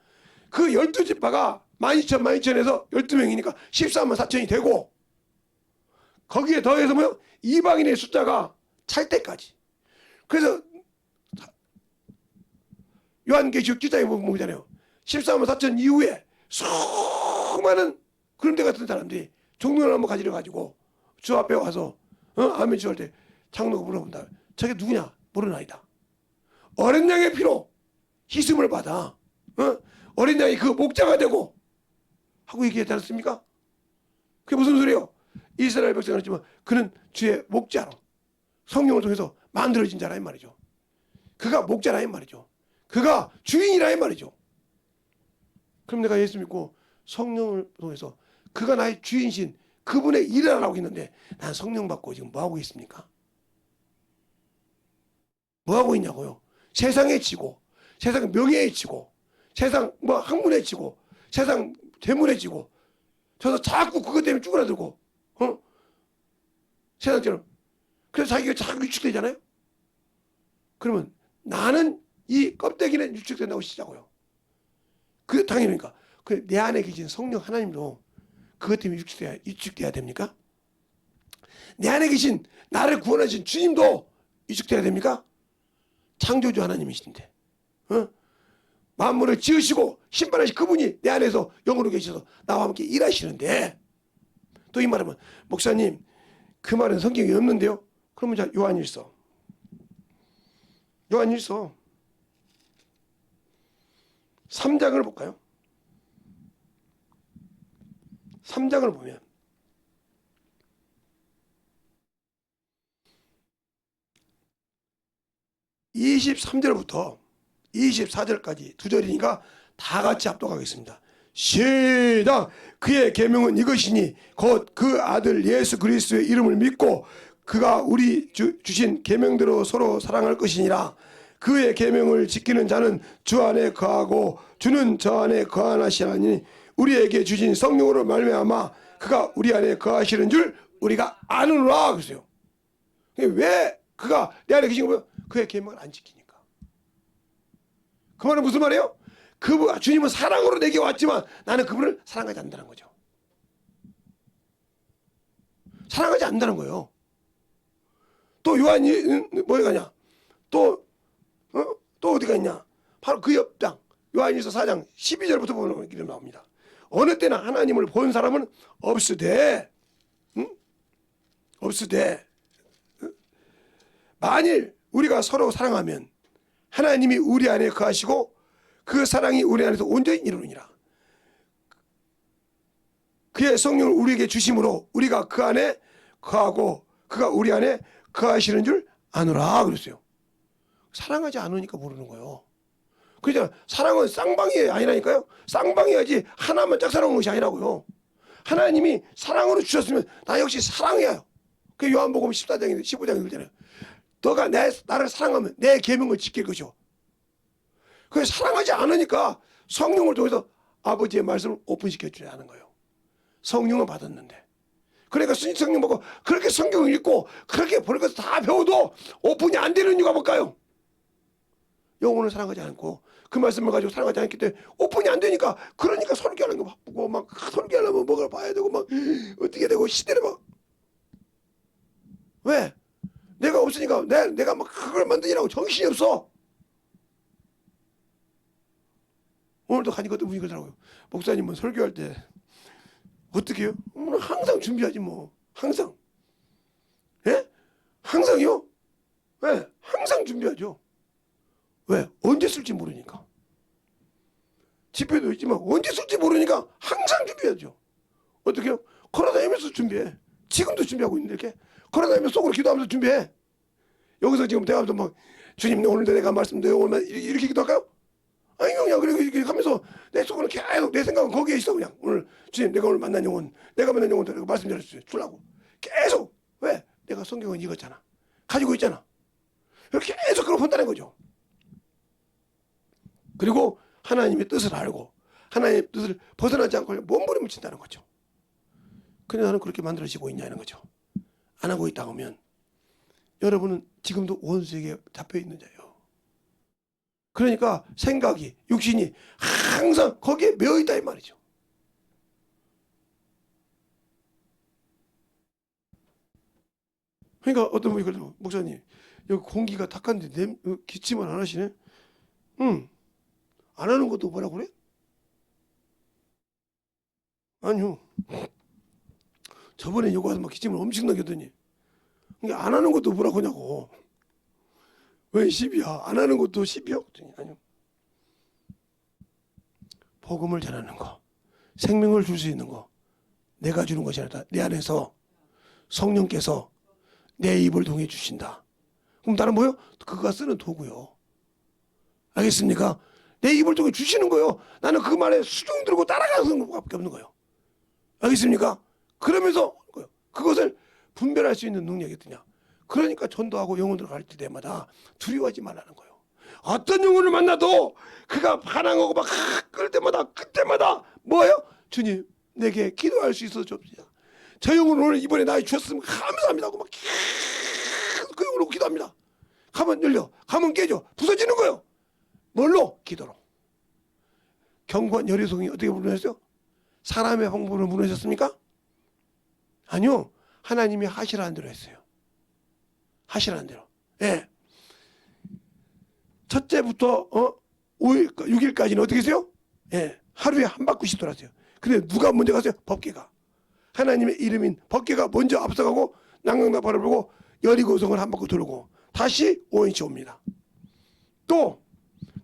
그 12지파가 12,000에서 12명이니까 14만 4천이 되고, 거기에 더해서 뭐요? 이방인의 숫자가 찰 때까지. 그래서 요한계시록 7장에 보잖아요. 14만 4천 이후에 수많은 구름대 같은 사람들이 종려를 한번 가지러 가지고 주 앞에 와서 아멘 주할 때 장로가 물어본다. 저게 누구냐? 모르나이다. 어린 양의 피로 희심을 받아 어린 양이 그 목자가 되고 하고 얘기하지 않았습니까? 그게 무슨 소리예요? 이스라엘 백성은 했지만 그는 주의 목자로 성령을 통해서 만들어진 자라 이 말이죠. 그가 목자라 이 말이죠. 그가 주인이라 이 말이죠. 그럼 내가 예수 믿고 성령을 통해서 그가 나의 주인신 그분의 일을 하라고 했는데 난 성령 받고 지금 뭐 하고 있습니까? 뭐 하고 있냐고요? 세상에 치고, 세상 명예에 치고, 세상 뭐 학문에 치고, 세상 재물에 치고, 저도 자꾸 그것 때문에 쭈그라들고, 세상처럼. 그래서 자기가 자꾸 위축되잖아요. 그러면 나는 이 껍데기는 위축된다고 시작고요. 그 당연히니까 그 내 안에 계신 성령 하나님도 그것 때문에 위축돼야 됩니까? 내 안에 계신 나를 구원하신 주님도 위축돼야 됩니까? 창조주 하나님이신데 만물을 지으시고 심판하신 그분이 내 안에서 영으로 계셔서 나와 함께 일하시는데, 또 이 말하면 목사님 그 말은 성경에 없는데요? 그러면 자 요한일서 3장을 볼까요? 3장을 보면 23절부터 24절까지 두 절이니까 다 같이 합독하겠습니다. 시작! 그의 계명은 이것이니 곧 그 아들 예수 그리스도의 이름을 믿고 그가 우리 주신 계명대로 서로 사랑할 것이니라. 그의 계명을 지키는 자는 주 안에 거하고 주는 저 안에 거하시나니 우리에게 주신 성령으로 말미암아 그가 우리 안에 거하시는 줄 우리가 아느노라. 그랬어요. 왜 그가 내 안에 계신 거예요? 그의 계명을 안 지키니까. 그 말은 무슨 말이에요? 주님은 사랑으로 내게 왔지만 나는 그분을 사랑하지 않는다는 거죠. 사랑하지 않는다는 거예요. 또 요한이 뭐에 가냐? 또 어디가 있냐? 바로 그 옆장 요한일서 4장 12절부터 보는 길이 나옵니다. 어느 때나 하나님을 본 사람은 없으되 만일 우리가 서로 사랑하면 하나님이 우리 안에 거하시고 그 사랑이 우리 안에서 온전히 이루느니라. 그의 성령을 우리에게 주심으로 우리가 그 안에 거하고 그가 우리 안에 거하시는 줄 아노라 그랬어요. 사랑하지 않으니까 모르는 거예요. 그러니까 사랑은 쌍방이 아니라니까요. 쌍방이야지 하나만 짝사랑하는 것이 아니라고요. 하나님이 사랑으로 주셨으면 나 역시 사랑해요. 그 요한복음 14장에 15장에 그러잖아요. 너가 나를 사랑하면 내 계명을 지킬 것이오. 그래서 사랑하지 않으니까 성령을 통해서 아버지의 말씀을 오픈시켜 주려 하는 거예요. 성령을 받았는데. 그러니까 성령 받고 그렇게 성경을 읽고 그렇게 볼 것을 다 배워도 오픈이 안 되는 이유가 뭘까요? 영혼을 사랑하지 않고 그 말씀을 가지고 사랑하지 않기 때문에 오픈이 안 되니까, 그러니까 설교하는 거 바쁘고 막 설교하려면 뭐가 봐야 되고 막 어떻게 되고 시대를 막 왜? 내가 없으니까 내가 막 그걸 만드느라고 정신이 없어. 오늘도 가니까 또 분이 그러더라고요. 목사님은 설교할 때 어떻게 해요? 항상 준비하지 뭐. 항상. 예? 항상요? 왜? 항상 준비하죠. 왜? 언제 쓸지 모르니까. 집회도 있지만 언제 쓸지 모르니까 항상 준비하죠. 어떻게 해요? 걸어다니면서 준비해. 지금도 준비하고 있는데 이렇게 걸어다니면서 속으로 기도하면서 준비해. 여기서 지금 대화하면서 막 주님 오늘도 내가 말씀드려 오늘 이렇게 기도할까요? 아니 그냥 그리고 이렇게 하면서 내 속으로 계속 내 생각은 거기에 있어. 그냥 오늘 주님 내가 오늘 만난 영혼 내가 만난 영혼 내가 말씀 주려고 계속. 왜? 내가 성경은 읽었잖아. 가지고 있잖아. 이렇게 계속 그걸 본다는 거죠. 그리고 하나님의 뜻을 알고 하나님의 뜻을 벗어나지 않고 몸부림을 친다는 거죠. 근데 나는 그렇게 만들어지고 있냐는 거죠. 안 하고 있다 하면 여러분은 지금도 원수에게 잡혀 있는 자예요. 그러니까 생각이 육신이 항상 거기에 매여 있다 이 말이죠. 그러니까 어떤 분이 그러죠. 목사님 여기 공기가 탁한데 기침을 안 하시네. 응. 안 하는 것도 뭐라고 그래? 아니요. 저번에 여기 와서 막 기침을 엄청나게 하더니 그러니까 안 하는 것도 뭐라고 하냐고. 왜 10이야? 안 하는 것도 10이야? 아니요. 복음을 전하는 거, 생명을 줄 수 있는 거, 내가 주는 것이 아니라 내 안에서 성령께서 내 입을 통해 주신다. 그럼 나는 뭐요? 그가 쓰는 도구요. 알겠습니까? 내 입을 통해 주시는 거요. 나는 그 말에 수종 들고 따라가는 것밖에 없는 거예요. 알겠습니까? 그러면서 그것을 분별할 수 있는 능력이 있느냐. 그러니까 전도하고 영혼으로 가르칠 때마다 두려워하지 말라는 거예요. 어떤 영혼을 만나도 그가 반항하고 막 끌 때마다 그때마다 뭐예요? 주님 내게 기도할 수 있어서 줍시다. 저 영혼을 오늘 이번에 나에 주셨으면 감사합니다 하고 막 그 영혼으로 기도합니다. 가면 열려, 가면 깨져, 부서지는 거예요. 뭘로? 기도로. 경관 여리송이 어떻게 무너졌어요? 사람의 방법으로 무너졌습니까? 아니요. 하나님이 하시라는 대로 했어요. 하시라는 대로. 예. 첫째부터 5일, 6일까지는 어떻게 했어요? 예. 하루에 한 바퀴씩 돌았어요. 근데 누가 먼저 갔어요? 법궤가. 하나님의 이름인 법궤가 먼저 앞서가고 난강나팔을 불고 여리고성을 한 바퀴 돌고 다시 오인시 옵니다. 또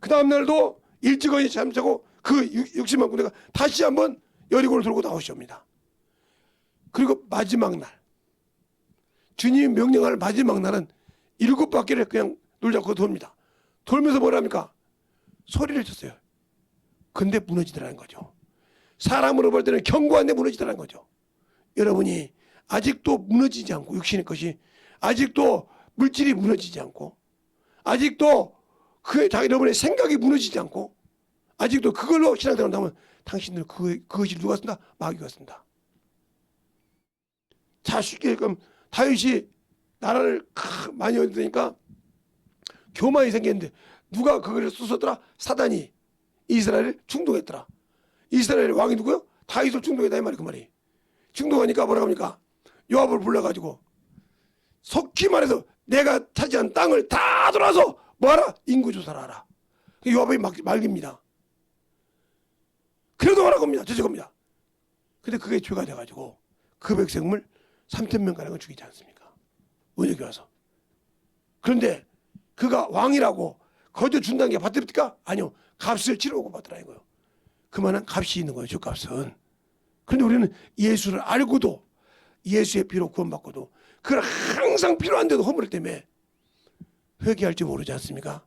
그 다음 날도 일찍이 잠자고 그 60만 군대가 다시 한번 여리고를 돌고 나오시옵니다. 그리고 마지막 날 주님이 명령할 마지막 날은 7바퀴를 그냥 놀자고 돕니다. 돌면서 뭐랍니까? 소리를 쳤어요. 근데 무너지더라는 거죠. 사람으로 볼 때는 견고한데 무너지더라는 거죠. 여러분이 아직도 무너지지 않고 육신의 것이 아직도 물질이 무너지지 않고 아직도 여러분의 생각이 무너지지 않고 아직도 그걸로 신앙생활을 한다면 당신들 그것이 누가 쓴다? 마귀가 쓴다. 자 쉽게 그럼 다윗이 나라를 많이 얻으니까 교만이 생겼는데 누가 그걸 쏘셨더라? 사단이 이스라엘을 충동했더라. 이스라엘의 왕이 누구요? 다윗을 충동했다 이 말이 그 말이. 충동하니까 뭐라고 합니까? 요압을 불러가지고 속히 말해서 내가 차지한 땅을 다 돌아서 뭐하라? 인구조사를 하라. 요압이 말깁니다. 그래도 하라고 합니다. 저저 겁니다. 근데 그게 죄가 돼가지고 그 백성을 3,000명가량을 죽이지 않습니까? 원역이 와서. 그런데 그가 왕이라고 거저 준다는 게 받듭니까? 아니요. 값을 치르고 받더라 이거요. 그만한 값이 있는 거예요. 값은. 그런데 우리는 예수를 알고도 예수의 피로 구원받고도 그걸 항상 필요한데도 허물 때문에 회개할지 모르지 않습니까?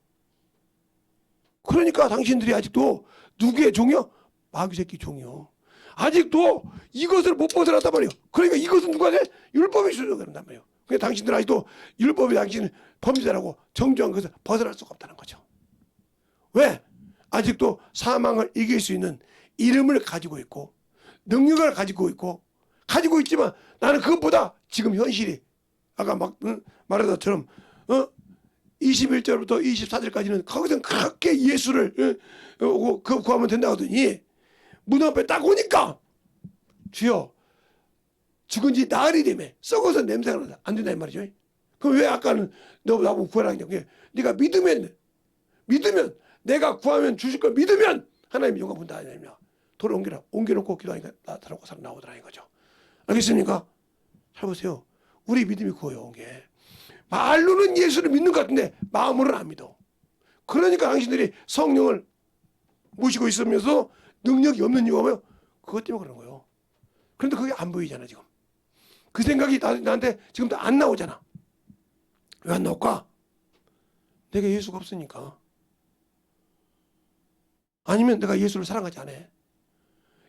그러니까 당신들이 아직도 누구의 종이요? 마귀 새끼 종이요. 아직도 이것을 못 벗어났단 말이에요. 그러니까 이것은 누가 돼? 율법이 있어서 그런단 말이에요. 그러니까 당신들 아직도 율법이 당신을 범죄라고 정죄한 것을 벗어날 수가 없다는 거죠. 왜? 아직도 사망을 이길 수 있는 이름을 가지고 있고 능력을 가지고 있고 가지고 있지만 나는 그것보다 지금 현실이 아까 말하던 것처럼 21절부터 24절까지는 거기서 그렇게 예수를 구하면 된다고 하더니 문 앞에 딱 오니까 주여 죽은 지 나흘이 되면 썩어서 냄새가 나다 안 된다 이 말이죠. 그럼 왜 아까는 너 나보고 구하라 했냐고. 네가 믿으면 내가 구하면 주실 걸 믿으면 하나님이 영광 본다 아니냐. 돌을 옮겨놓고 기도하니까 나더라고 나오더라 이거죠. 알겠습니까? 잘 보세요. 우리 믿음이 그거예요. 게 말로는 예수를 믿는 것 같은데 마음으로는 안 믿어. 그러니까 당신들이 성령을 모시고 있으면서 능력이 없는 이유가 뭐예요? 그것 때문에 그런 거예요. 그런데 그게 안 보이잖아 지금. 그 생각이 나한테 지금도 안 나오잖아. 왜 안 나올까? 내가 예수가 없으니까. 아니면 내가 예수를 사랑하지 않아.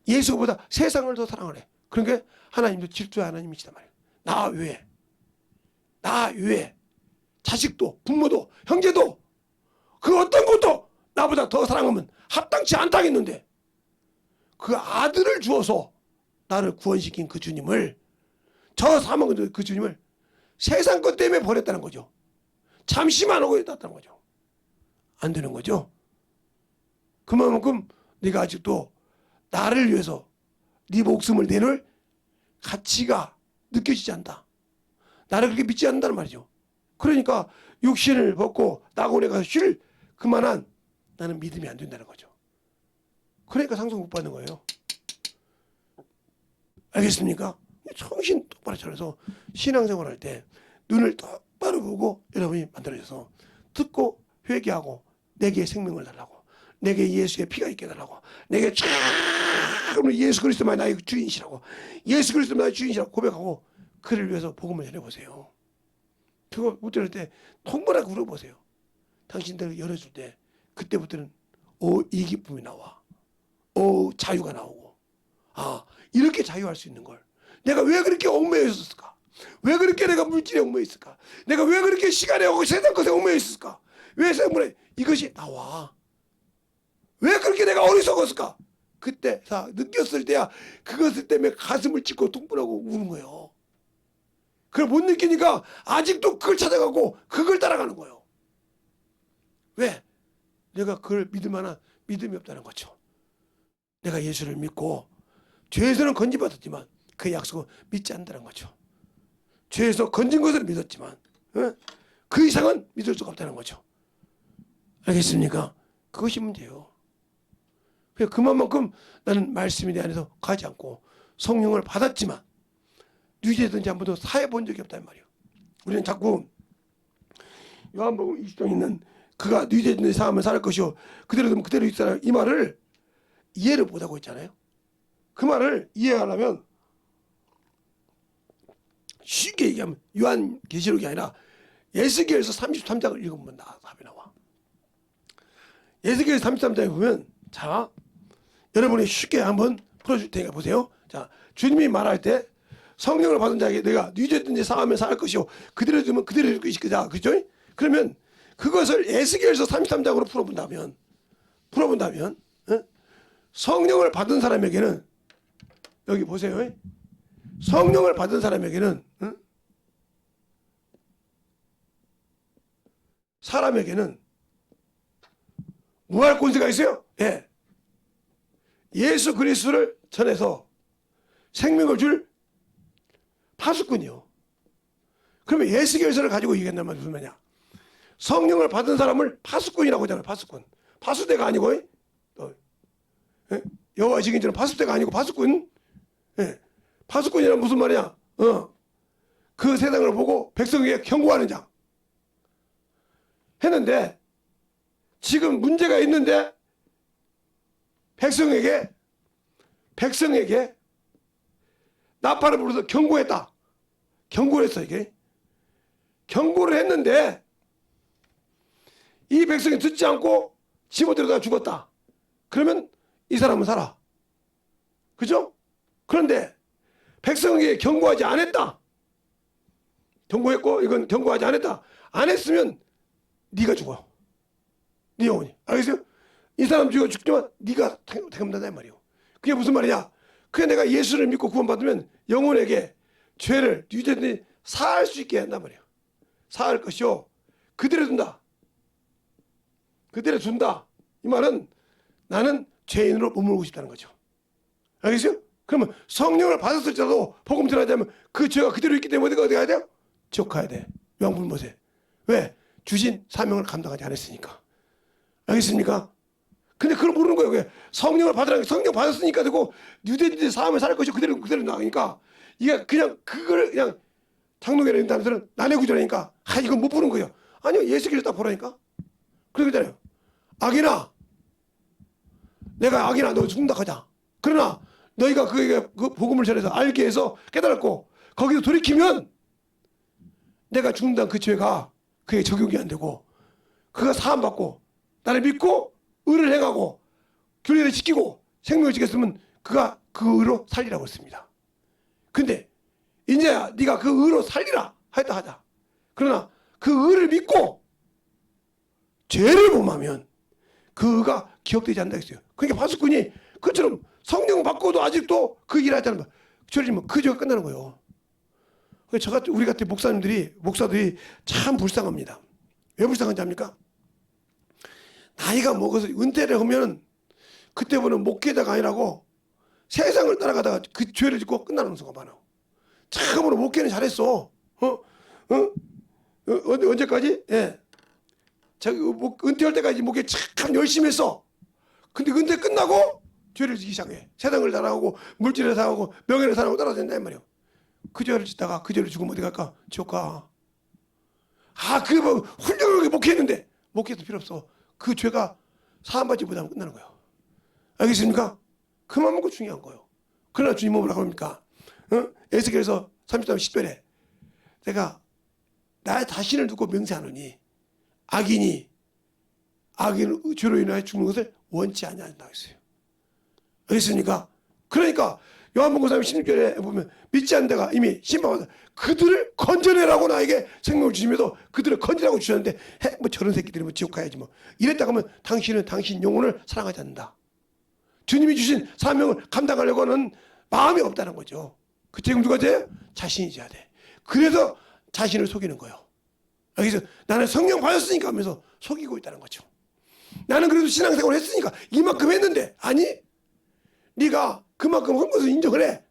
예수보다 세상을 더 사랑하네. 그러니까 하나님도 질투의 하나님이시단 말이에요. 나 외에. 나 외에. 자식도 부모도 형제도 그 어떤 것도 나보다 더 사랑하면 합당치 않다겠는데 그 아들을 주어서 나를 구원시킨 그 주님을 저 사망의 그 주님을 세상 것 때문에 버렸다는 거죠. 잠시만 오고 있다는 거죠. 안 되는 거죠. 그만큼 네가 아직도 나를 위해서 네 목숨을 내놓을 가치가 느껴지지 않다. 나를 그렇게 믿지 않는다는 말이죠. 그러니까 육신을 벗고 낙원에 가서 쉴 그만한 나는 믿음이 안 된다는 거죠. 그러니까 상속 못 받는 거예요. 알겠습니까? 정신 똑바로 차려서 신앙생활 할 때 눈을 똑바로 보고 여러분이 만들어져서 듣고 회개하고 내게 생명을 달라고 내게 예수의 피가 있게 달라고 내게 쫙 예수 그리스도만 나의 주인이시라고 예수 그리스도만 나의 주인이시라고 고백하고 그를 위해서 복음을 전해보세요. 그거 못 들을 때 통보라고 물어보세요. 당신들 열어줄 때 그때부터는 이 기쁨이 나와. 자유가 나오고 아 이렇게 자유할 수 있는 걸 내가 왜 그렇게 얽매여 있었을까? 왜 그렇게 내가 물질에 얽매여 있을까? 내가 왜 그렇게 시간에 오고 세상 것에 얽매여 있었을까? 왜 세상에 이것이 나와? 왜 그렇게 내가 어리석었을까? 그때 느꼈을 때야 그것을 때문에 가슴을 찢고 통분하고 우는 거예요. 그걸 못 느끼니까 아직도 그걸 찾아가고 그걸 따라가는 거예요. 왜? 내가 그걸 믿을 만한 믿음이 없다는 거죠. 내가 예수를 믿고 죄에서는 건진받았지만 그 약속은 믿지 않는다는 거죠. 죄에서 건진 것을 믿었지만 그 이상은 믿을 수가 없다는 거죠. 알겠습니까? 그것이 문제예요. 그만큼 나는 말씀에 대해서 가지 않고 성령을 받았지만 유죄든지 한 번도 사해 본 적이 없단 말이에요. 우리는 자꾸 요한복음 20장에 있는 그가 유죄든지 사함을 살 것이요 그대로 되면 그대로 있으라 이 말을 이해를 못하고 있잖아요. 그 말을 이해하려면 쉽게 얘기하면 요한계시록이 아니라 에스겔서 33장을 읽으면 답이 나와. 에스겔 33장에 보면 자 여러분이 쉽게 한번 풀어줄 테니까 보세요. 자 주님이 말할 때 성령을 받은 자에게 내가 유죄든지 사하면 살 것이요 그대로 두면 그대로 될 것이다. 그죠? 그러면 그것을 에스겔서 33장으로 풀어본다면 성령을 받은 사람에게는 여기 보세요. 성령을 받은 사람에게는 사람에게는 무할 권세가 있어요. 예. 예수 그리스도를 전해서 생명을 줄 파수꾼이요. 그러면 예수결서를 가지고 얘기한단 말이야. 무슨 말이냐? 성령을 받은 사람을 파수꾼이라고 하잖아요. 파수꾼. 파수대가 아니고 여호와 증인처럼 파수대가 아니고 파수꾼. 예. 파수꾼이란 무슨 말이야? 그 세상을 보고 백성에게 경고하는 자. 했는데 지금 문제가 있는데 백성에게 나팔을 불어서 경고했다. 경고를 했어 이게. 경고를 했는데 이 백성이 듣지 않고 집어들어다 죽었다. 그러면 이 사람은 살아. 그죠? 그런데 백성에게 경고하지 않았다. 경고했고 이건 경고하지 않았다. 안 했으면 네가 죽어. 네 영혼이. 알겠어요? 이 사람 죽지만 네가 택함된다 이 말이에요. 그게 무슨 말이냐? 그게 내가 예수를 믿고 구원받으면 영혼에게 죄를 유죄든지 사할 수 있게 한단 말이에요. 사할 것이요. 그대로 둔다. 그대로 둔다. 이 말은 나는 죄인으로 머물고 싶다는 거죠. 알겠어요? 그러면 성령을 받았을지라도 복음 전하자면 그 죄가 그대로 있기 때문에 어디 가야 돼요? 지옥 가야 돼. 요한복음에. 왜? 주신 사명을 감당하지 않았으니까. 알겠습니까? 근데 그걸 모르는 거예요. 왜? 성령을 받으라는 성령 받았으니까 되고 유대인들 사함을 살 것이 그대로 나가니까 이게 그냥 그걸 그냥 장로교회 있는 사람들은 난해 구절하니까 이거 못 보는 거예요. 아니요, 예수께서 딱 보라니까. 그러잖아요. 악인아, 내가 악인아 너 죽는다 하자. 그러나 너희가 그 복음을 전해서 알게 해서 깨달았고 거기서 돌이키면 내가 죽는다는 그 죄가 그게 적용이 안 되고 그가 사함받고 나를 믿고 의를 행하고 교례를 지키고 생명을 지켰으면 그가 그 의로 살리라고 했습니다. 근데 이제 네가 그 의로 살리라 하였다 하자. 그러나 그 의를 믿고 죄를 범하면 그 의가 기억되지 않는다 했어요. 그러니까 파수꾼이 그처럼 성령 받고도 아직도 그 일 하잖아요. 저리면 그 죄가 끝나는 거예요. 우리 같은 목사들이 참 불쌍합니다. 왜 불쌍한지 압니까? 나이가 먹어서 은퇴를 하면 그때부터는 목회자가 아니라고 세상을 따라가다가 그 죄를 짓고 끝나는 수가 많아. 참으로 목회는 잘했어. 언제까지? 예. 은퇴할 때까지 목회 참 열심히 했어. 근데 은퇴 끝나고 죄를 지기 시작해. 세상을 따라가고 물질을 사가고 명예를 사랑하고 따라다닌단 말이야. 그 죄를 짓다가 그 죄를 죽으면 어디 갈까? 지옥 가. 뭐 훌륭하게 목회했는데 목회도 필요 없어. 그 죄가 사함받지 못하면 끝나는 거예요. 알겠습니까? 그만큼 중요한 거예요. 그러나 주님은 뭐라고 합니까? 에스겔서 33장 10절에 내가 나 자신을 두고 맹세하노니 악인이 죄로 인하여 죽는 것을 원치 아니한다고 했어요. 알겠습니까? 그러니까 요한복음 16절에 보면 믿지 않는 데가 이미 심판받아 그들을 건져내라고 나에게 생명을 주시면서 그들을 건지라고 주셨는데 뭐 저런 새끼들이 뭐 지옥 가야지 뭐 이랬다고 하면 당신은 당신 영혼을 사랑하지 않는다. 주님이 주신 사명을 감당하려고 하는 마음이 없다는 거죠. 그 책임 누가 져요? 자신이 져야 돼. 그래서 자신을 속이는 거예요. 그래서 나는 성령 받았으니까 하면서 속이고 있다는 거죠. 나는 그래도 신앙생활을 했으니까 이만큼 했는데 아니 네가 그만큼 한 것을 인정을 해.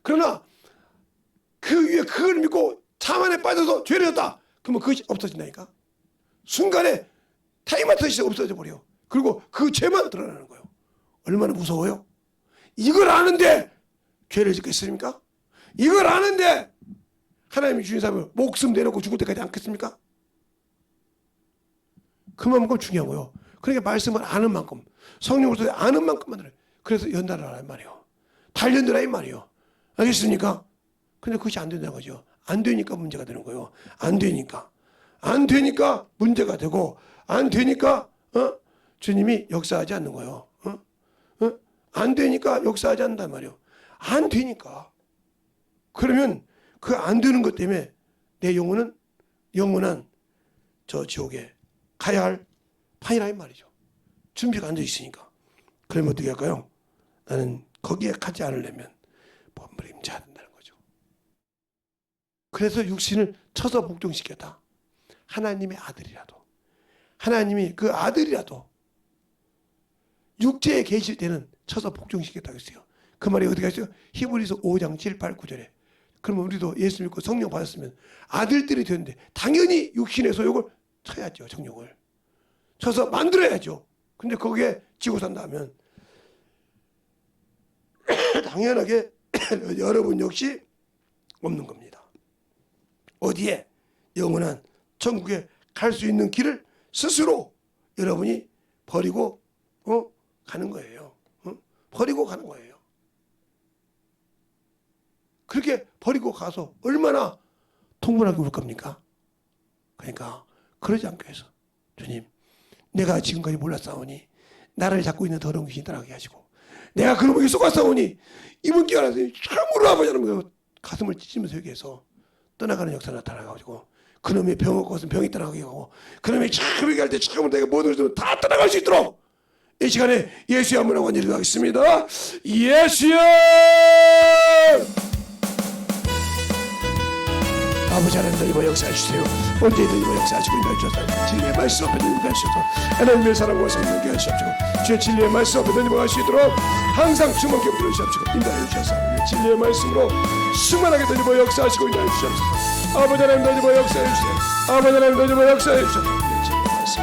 그러나 그 위에 그걸 믿고 자만에 빠져서 죄를 졌다. 그러면 그것이 없어진다니까. 순간에 타임아웃이 없어져 버려. 그리고 그 죄만 드러나는 거예요. 얼마나 무서워요? 이걸 아는데 죄를 짓겠습니까? 이걸 아는데 하나님이 주신 사람을 목숨 내놓고 죽을 때까지 않겠습니까? 그만큼 중요한 거예요. 그러니까 말씀을 아는 만큼 성령으로서 아는 만큼만 들어요. 그래서 연달아 하란 말이에요. 단련들라 이 말이에요. 알겠습니까? 근데 그것이 안 된다는 거죠. 안 되니까 문제가 되는 거예요. 안 되니까 문제가 되고 안 되니까 주님이 역사하지 않는 거예요. 안 되니까 역사하지 않는단 말이에요. 안 되니까. 그러면 그 안 되는 것 때문에 내 영혼은 영원한 저 지옥에 가야 할 판이라 이 말이죠. 준비가 안 돼 있으니까. 그러면 어떻게 할까요? 나는 거기에 가지 않으려면 본물에 임재해야 된다는 거죠. 그래서 육신을 쳐서 복종시켰다. 하나님의 아들이라도 하나님이 그 아들이라도 육체에 계실 때는 쳐서 복종시켰다고 했어요. 그 말이 어디가 있어요? 히브리서 5장 7, 8, 9절에. 그러면 우리도 예수 믿고 성령 받았으면 아들들이 되는데 당연히 육신의 소욕을 쳐야죠. 정욕을 쳐서 만들어야죠. 근데 거기에 지고 산다면 당연하게 여러분 역시 없는 겁니다. 어디에? 영원한 천국에 갈 수 있는 길을 스스로 여러분이 버리고 가는 거예요. 버리고 가는 거예요. 그렇게 버리고 가서 얼마나 통분하게 울 겁니까? 그러니까 그러지 않게 해서 주님 내가 지금까지 몰랐사오니 나를 잡고 있는 더러운 귀신 따라가게 하시고 내가 그놈에게 속았사오니 이번 기회 안에서 참으로 아버지는 가슴을 찢으면서 여기에서 떠나가는 역사 나타나가지고 그놈의 병 것은 병이 떠나가게 하고 그놈의 참 얘기할 때 참으로 내가 모든 것을 다 떠나갈 수 있도록 이 시간에 예수의 한번 완전히 기도하겠습니다. 예수여 아버지 하나님 이번 역사해 주세요. 언제든 이번 역사하시고 인도해 주셔서 진리의 말씀 앞에 던지게 하시옵소서. 하나님의 사랑과 성령께 하시옵소서. 주의 진리의 말씀 앞에 던지게 할 수 있도록 항상 주먹게 붙들어 주시옵소서. 인도해 주셔서 진리의 말씀으로 충만하게 던지고 역사하시고 인도해 주시옵소서. 아버지 하나님 던지고 역사해 주세요. 아버지 하나님 던지고 역사해 주셔서 진리의 말씀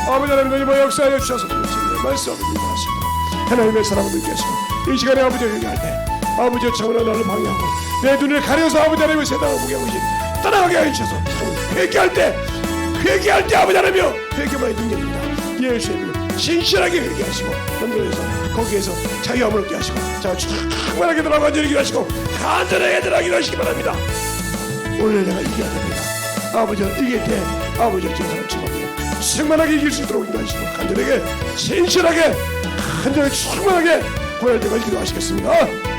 아버지 하나님 던지고 역사해 주셔서 진리의 말씀 앞에 인도하시옵소서. 하나님의 사랑을 느끼시고 이 시간에 아버지를 얘기할 때 아버지의 참으로 나를 방해하고 내 눈을 가려서 아버지 하나님의 세상을 보게 하고 떠나가게 하셔서 회개할 때 아버지 하나님이여 회개만의 능력입니다. 예수의 이름으로 신실하게 회개하시고 건너에서 거기에서 자유함을 얻게 하시고 자 충만하게 들어가고 완전히 하시고 간절하게 들어가기로 하시기 바랍니다. 오늘 내가 이겨야 됩니다. 아버지가 이길 때 아버지가 제사를 치고 충만하게 이길 수 있도록 인도하시고 간절하게 신실하게 간절하게 충만하게 구할 때까지 기도하시겠습니다.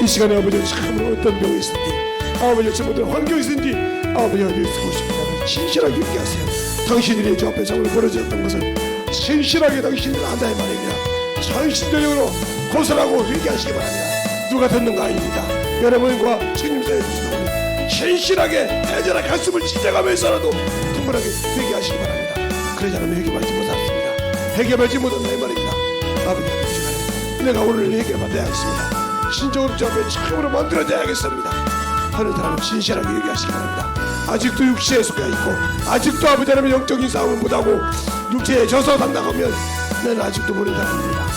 시간에 아버지 참으로 어떤 병이 있든지 아버지 어떤 환경이 있든지 아버지 어디 쓰고 싶다면 진실하게 얘기하세요. 당신들이 저 앞에 장으로 벌어졌던 것을 진실하게 당신들이 안다 이 말입니다. 전신적으로 고소하고 얘기하시기 바랍니다. 누가 듣는가 아닙니다. 여러분과 주님 사이에 주시는 우리 진실하게 애절한 가슴을 찢어가면서라도 분분하게 회개하시기 바랍니다. 그러지 않으면 회개받지 못하겠습니다. 회개받지 못한다 이 말입니다. 아버지 이 시간에 내가 오늘 회개받아야겠습니다. 신적으로 저 앞에 참으로 만들어져야겠습니다 하는 사람은 진실하게 얘기하시기 바랍니다. 아직도 육체에 속해 있고 아직도 아버지 하나님의 영적인 싸움을 못하고 육체에 져서 산다고 하면 나는 아직도 모르는 사람입니다.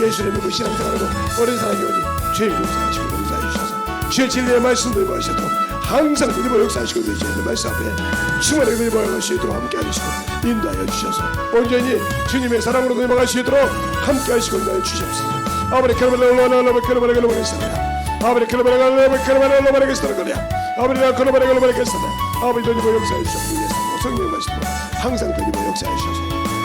예수를 믿고 신앙생활하고 오랜 사람이 오니 죄의 용서하시고 용서해 주셔서 주의 진리의 말씀을 보셔도 항상 믿음을 역사하시고 계시는 말씀 앞에 충만하게 믿음을 하시도록 함께 하시고 인도하여 주셔서 온전히 주님의 사랑으로 넘어갈 수 있도록 함께 하시고 인도하여 주시옵소서. 아버지 아버지 아버지 도니모 역사해 주시옵소서. 성령 말씀으로 항상 도니모 역사해 주셔서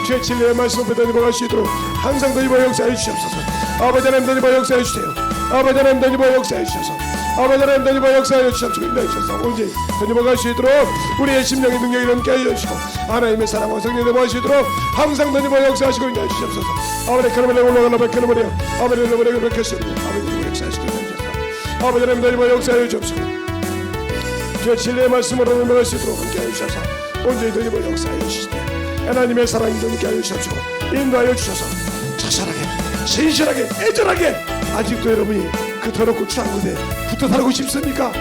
주의 진리의 말씀을 도니모 갈 수 있도록 항상 도니모 역사해 주시옵소서. 아버지 하나님 도니모 역사해 주세요. 아버지 하나님 도니모 역사해 주셔서 아버지 하나님 도니모 역사해 주시옵소서. 인도해 주셔서 온전히 도니모 갈 수 있도록 우리의 심령의 능력이 넘게 하여 주시고 하나님의 사랑과 성령이 넘어갈 수 있도록 항상 도니모 역사하시고 인도해 주시옵소서. 아버지 그러므로 올라가라 베껴버려 아버지 올라가라 베껴시옵소서. 아버지 도니모 역사하시고 인도해 주셔서 아버지 하나님 도니모 역사해 주옵소서. 주의 진리의 말씀으로 넘어갈 수 있도록 함께하여 주셔서 온전히 도니모 역사하여 주시되 하나님의 사랑이 넘게 하여 주시옵시고 인도하여 주셔서 자살하게 진실하게 애절하게 아직도 여러분이 그 더럽고 추한 곳에 붙어 살고 싶습니까?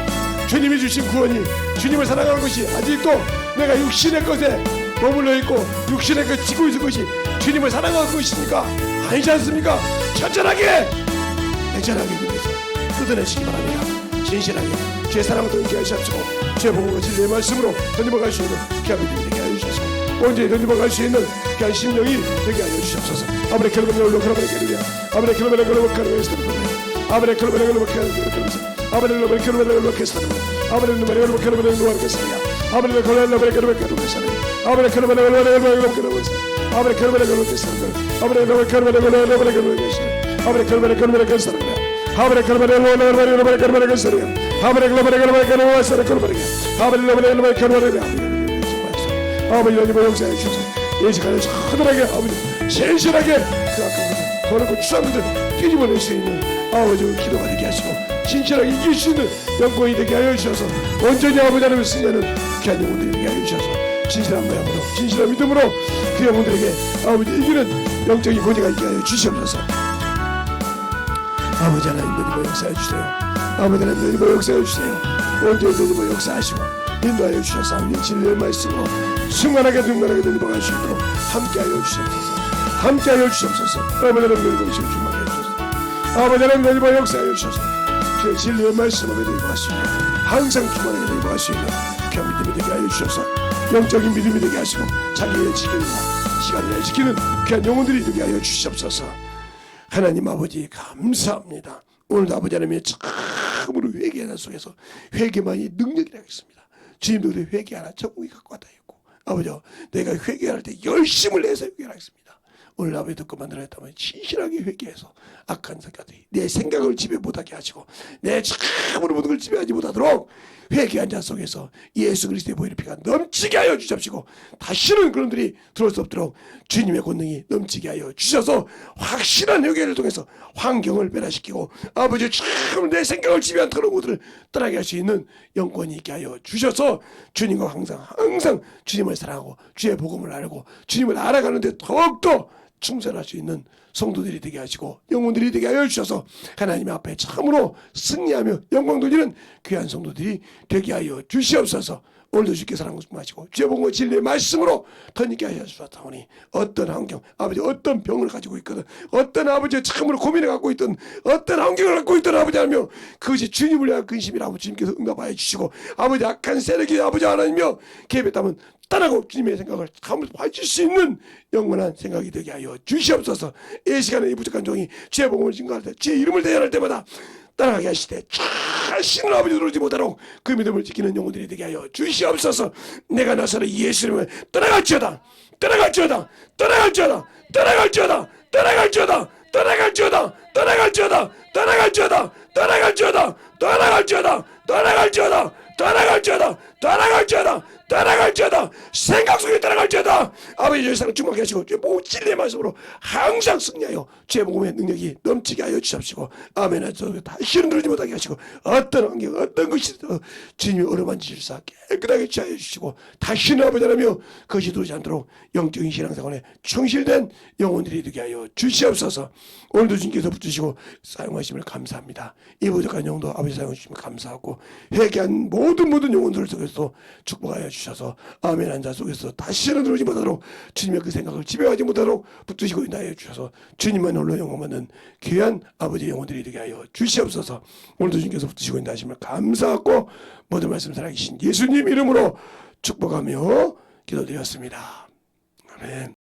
주님이 주신 구원이 주님을 사랑하는 것이 아직도 내가 육신의 것에 머물러 있고 육신의 것 지고 있는 것이 주님을 사랑하는 것입니까? 아니지 않습니까? 철저하게 애절하게 그래서 뜯어내시기 바랍니다. 진실하게 주의 사랑을 넘게 하시옵시고 주의 복음과 진리의 말씀으로 던져갈 수 있는 귀한 믿음이 되게 하여 주셔서 온전히 던져갈 수 있는 귀한 심령이 되게 하여 주시옵소서. 아브레 켈로베레 올로 크라베레 켈루야 아브레 켈로베레 올로 크라베레 스타르베레 아브레 켈로베레 올로 크라베레 아브레 켈로베레 켈로베레 올로 크스타르베레 아브레 켈로베레 올로 크라베레 올로 크스타르야 아브레 켈로베레 켈로베레 켈로베레 아브레 켈로베레 올로 크라베레 켈로베레 아브레 켈로베레 올로 크스타르베레 아브레 켈로베레 올로 크라베레 켈로베레 아브레 켈로베레 켈로베레 크스타르베레 아브레 켈로베레 올로 크라베레 켈로베레 크스타르야 아버지 글로벌에 글로벌에 글로벌에 아버지 글로벌에 글로벌에 아버지 도니모 역사해 주셔서 이 시간에 차들하게 아버지 진실하게 그 아까 더럽고 추한 것을 뒤집어낼 수 있는 아버지 기도가 되게 하시고 진실하게 이길 수 있는 영광이 되게 하여 주셔서 온전히 아버지 하나님을 승리하는 귀한 영혼들이 되게 하여 주셔서 진실한 마음으로 진실한 믿음으로 그 영혼들에게 아버지 이기는 영적인 권위가 있게 하여 주시옵소서. 아버지 하나님 도니모 역사해 주세요. 아버지 하나님 도니모 역사해 주세요. 온전히 도니모 역사하시고 인도하여 주셔서 아버지 진리의 말씀으로 충만하게 도니모갈 수 있도록 함께하여 주시옵소서. 함께하여 주시옵소서. 아버지 하나님 도니모 역사를 충만하게 해주셔서 아버지 하나님 도니모 역사하여 주셔서 주의 진리의 말씀으로 도니모갈 수 있는 항상 충만하게 도니모갈 수 있는 귀한 믿음이 되게 하여 주셔서 영적인 믿음이 되게 하시고 자기의 지키는 시간을 지키는 귀한 영혼들이 되게 하여 주시옵소서. 하나님 아버지 감사합니다. 오늘도 아버지 하나님의 참으로 회개하는 속에서 회개만이 능력이라 했습니다. 주님도 우리 회개하라 전국이 갖고 왔다 했고 아버지 내가 회개할 때 열심을 내서 회개하라 했습니다. 오늘 아버지 듣고 만들어냈다면 진실하게 회개해서 악한 생각들이 내 생각을 지배 못하게 하시고 내 참으로 모든 걸 지배하지 못하도록 회개한 자 속에서 예수 그리스도의 보혈의 피가 넘치게 하여 주십시고 다시는 그런들이 들어올 수 없도록 주님의 권능이 넘치게 하여 주셔서 확실한 회개를 통해서 환경을 변화시키고 아버지 참 내 생각을 지배한 그런 것들을 떠나게 할 수 있는 영권이 있게 하여 주셔서 주님과 항상 주님을 사랑하고 주의 복음을 알고 주님을 알아가는 데 더욱더 충성할 수 있는 성도들이 되게 하시고 영혼들이 되게 하여 주셔서 하나님 앞에 참으로 승리하며 영광 돌리는 귀한 성도들이 되게 하여 주시옵소서. 오늘도 주께 사랑 말씀하시고 주의 복음과 진리의 말씀으로 던지게 하여 주셨다오니 어떤 환경 아버지 어떤 병을 가지고 있거든 어떤 아버지 참으로 고민을 갖고 있던 어떤 환경을 갖고 있던 아버지 하며 그것이 주님을 위한 근심이라고 주님께서 응답하여 주시고 아버지 악한 세력이 아버지 하나님이며 개입했다면 따라고 주님의 생각을 한번 봐줄 수 있는 영원한 생각이 되게 하여 주시옵소서. 이 시간에 이 부족한 종이 주의 복음을 증거할 때 주의 이름을 대연할 때마다 따라가게 하시되 자신을 아버지 누르지 못하도록 그 믿음을 지키는 영혼들이 되게 하여 주시옵소서. 내가 나서는 예수님을 떠나갈지어다 떠나갈지어다 떠나갈지어다 떠나갈지어다 떠나갈지어다 떠나갈지어다 떠나갈지어다 떠나갈지어다 떠나갈지어다 떠나갈지어다 떠나갈지어다 떠나갈지어다 떠나갈지어다 떠나갈지어다 생각 속에 떠나갈지어다. 아버지 예수님 주목해 하시고 주의 복음 진리의 말씀으로 항상 승리하여 주의 복음의 능력이 넘치게 하여 주십시오. 아멘. 다시는 누르지 못하게 하시고 어떤 환경 어떤 것이든 주님이 어루만지실사 깨끗하게 취하여 주시고 다시는 아버지 하나며 그것이 도지 않도록 영적인 신앙생활에 충실된 영혼들이 되게 하여 주시옵소서. 오늘도 주님께서 붙으시고 사용하심을 감사합니다. 이 부족한 영도 아버지 사용해 주시면 감사하고 회개한 모든 영혼들을 속에서 축복하여 주셔서 아멘. 한 자 속에서 다시는 누르지 못하도록 주님의 그 생각을 지배하지 못하도록 붙드시고 인도하여 주셔서 주님만 홀로 영원하는 귀한 아버지의 영혼들이 되게 하여 주시옵소서. 오늘도 주님께서 붙드시고 인도하심을 감사하고 모든 말씀 살아계신 예수님 이름으로 축복하며 기도드렸습니다. 아멘.